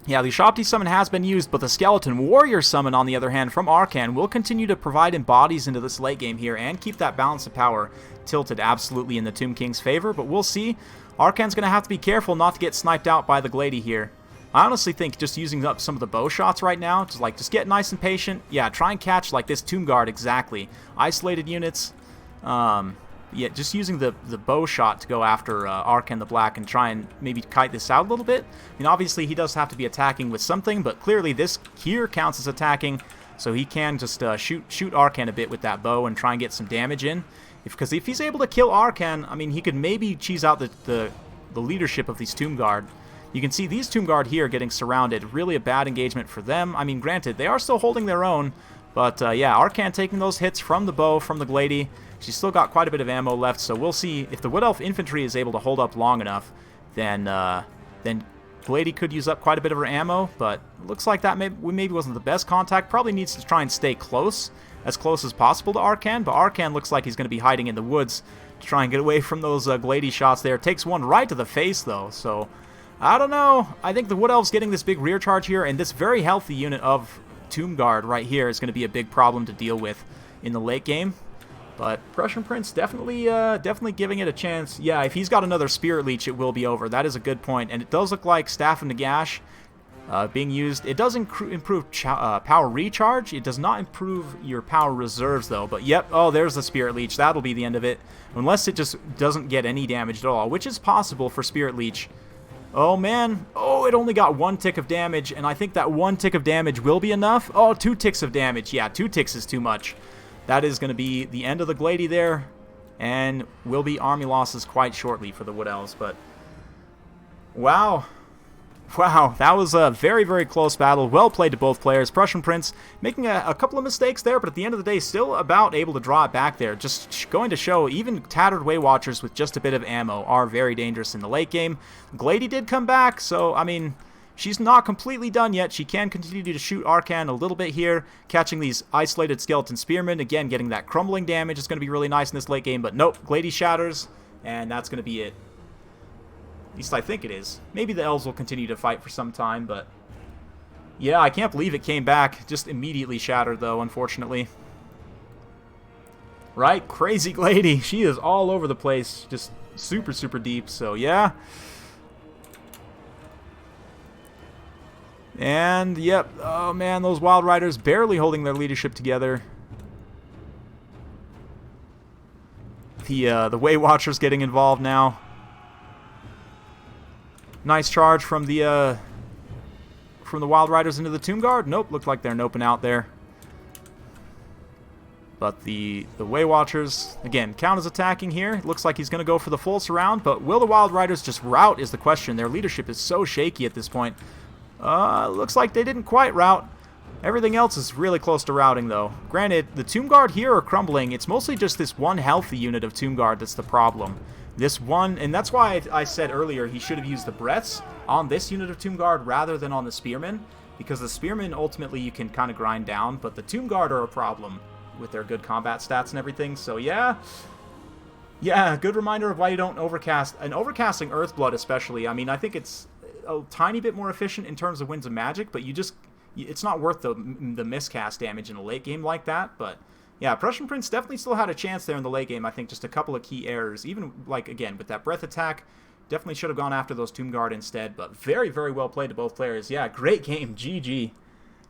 Yeah, the Ushabti summon has been used, but the Skeleton Warrior summon, on the other hand, from Arkan, will continue to provide embodies into this late game here and keep that balance of power tilted absolutely in the Tomb King's favor. But we'll see. Arkan's going to have to be careful not to get sniped out by the Glady here. I honestly think just using up some of the bow shots right now, just get nice and patient. Yeah, try and catch like this Tomb Guard exactly. Isolated units. Yeah, just using the bow shot to go after Arkan the Black and try and maybe kite this out a little bit. I mean, obviously he does have to be attacking with something, but clearly this here counts as attacking, so he can just shoot Arkan a bit with that bow and try and get some damage in. Because if he's able to kill Arkan, I mean, he could maybe cheese out the leadership of these Tomb Guard. You can see these Tomb Guard here getting surrounded. Really a bad engagement for them. I mean, granted, they are still holding their own, but yeah, Arkan taking those hits from the bow, from the Glady. She's still got quite a bit of ammo left, so we'll see if the Wood Elf infantry is able to hold up long enough. Then Glady could use up quite a bit of her ammo, but looks like that maybe wasn't the best contact. Probably needs to try and stay close as possible to Arkan, but Arkan looks like he's going to be hiding in the woods to try and get away from those Glady shots there. Takes one right to the face, though, so I don't know. I think the Wood Elf's getting this big rear charge here, and this very healthy unit of Tomb Guard right here is going to be a big problem to deal with in the late game. But Prussian Prince definitely giving it a chance. Yeah, if he's got another Spirit Leech, it will be over. That is a good point. And it does look like Staff of Nagash being used. It does improve power recharge. It does not improve your power reserves, though. But yep, oh, there's the Spirit Leech. That'll be the end of it. Unless it just doesn't get any damage at all, which is possible for Spirit Leech. Oh, man. Oh, it only got 1 tick of damage, and I think that 1 tick of damage will be enough. Oh, 2 ticks of damage. Yeah, 2 ticks is too much. That is going to be the end of the Glady there, and will be army losses quite shortly for the Wood Elves. But wow. Wow, that was a very, very close battle. Well played to both players. Prussian Prince making a couple of mistakes there, but at the end of the day, still about able to draw it back there. Just going to show even tattered Way Watchers with just a bit of ammo are very dangerous in the late game. Glady did come back, so, I mean, she's not completely done yet. She can continue to shoot Arkan a little bit here, catching these isolated skeleton spearmen. Again, getting that crumbling damage is going to be really nice in this late game, but nope, Glady shatters, and that's going to be it. At least I think it is. Maybe the elves will continue to fight for some time, but yeah, I can't believe it came back. Just immediately shattered, though, unfortunately. Right? Crazy Glady. She is all over the place. Just super, super deep, so yeah. And, yep, oh man, those Wild Riders barely holding their leadership together. The Way Watchers getting involved now. Nice charge from the Wild Riders into the Tomb Guard. Nope, looked like they're noping out there. But the Way Watchers, again, count as attacking here. Looks like he's going to go for the full surround, but will the Wild Riders just rout is the question. Their leadership is so shaky at this point. Looks like they didn't quite rout. Everything else is really close to routing, though. Granted, the Tomb Guard here are crumbling. It's mostly just this one healthy unit of Tomb Guard that's the problem. This one, and that's why I said earlier he should have used the breaths on this unit of Tomb Guard rather than on the Spearmen, because the Spearmen ultimately you can kind of grind down, but the Tomb Guard are a problem with their good combat stats and everything, so yeah. Yeah, good reminder of why you don't overcast, and overcasting Earthblood especially. I mean, I think it's a tiny bit more efficient in terms of Winds of Magic, but it's not worth the miscast damage in a late game like that, but yeah, Prussian Prince definitely still had a chance there in the late game. I think just a couple of key errors. Even, like, again, with that breath attack, definitely should have gone after those Tomb Guard instead. But very, very well played to both players. Yeah, great game. GG.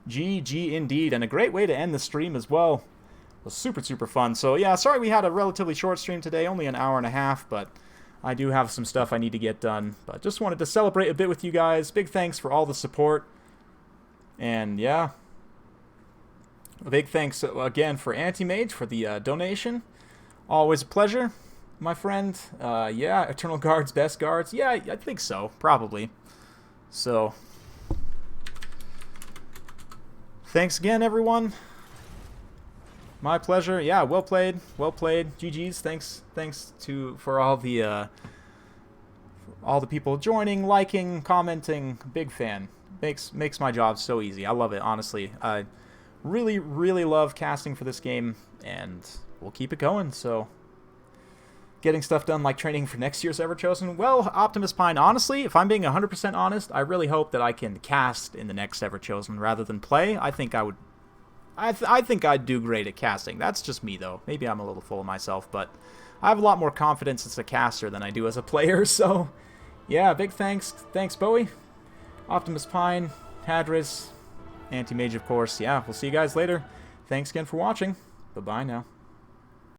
GG indeed. And a great way to end the stream as well. It was super, super fun. So, yeah, sorry we had a relatively short stream today. Only an hour and a half, but I do have some stuff I need to get done. But just wanted to celebrate a bit with you guys. Big thanks for all the support. And, yeah. A big thanks again for Anti-Mage for the donation. Always a pleasure, my friend. Yeah, Eternal Guards, best guards. Yeah, I think so, probably. So, thanks again, everyone. My pleasure. Yeah, well played, well played. GG's. Thanks for all the people joining, liking, commenting. Big fan. Makes my job so easy. I love it, honestly. I really, really love casting for this game, and we'll keep it going. So, getting stuff done like training for next year's Everchosen. Well, Optimus Pine, honestly, if I'm being 100% honest, I really hope that I can cast in the next Everchosen rather than play. I think I would. I think I'd do great at casting. That's just me, though. Maybe I'm a little full of myself, but I have a lot more confidence as a caster than I do as a player. So, yeah, big thanks. Thanks, Bowie, Optimus Pine, Hadris, Anti-Mage, of course. Yeah, we'll see you guys later. Thanks again for watching. Bye-bye now.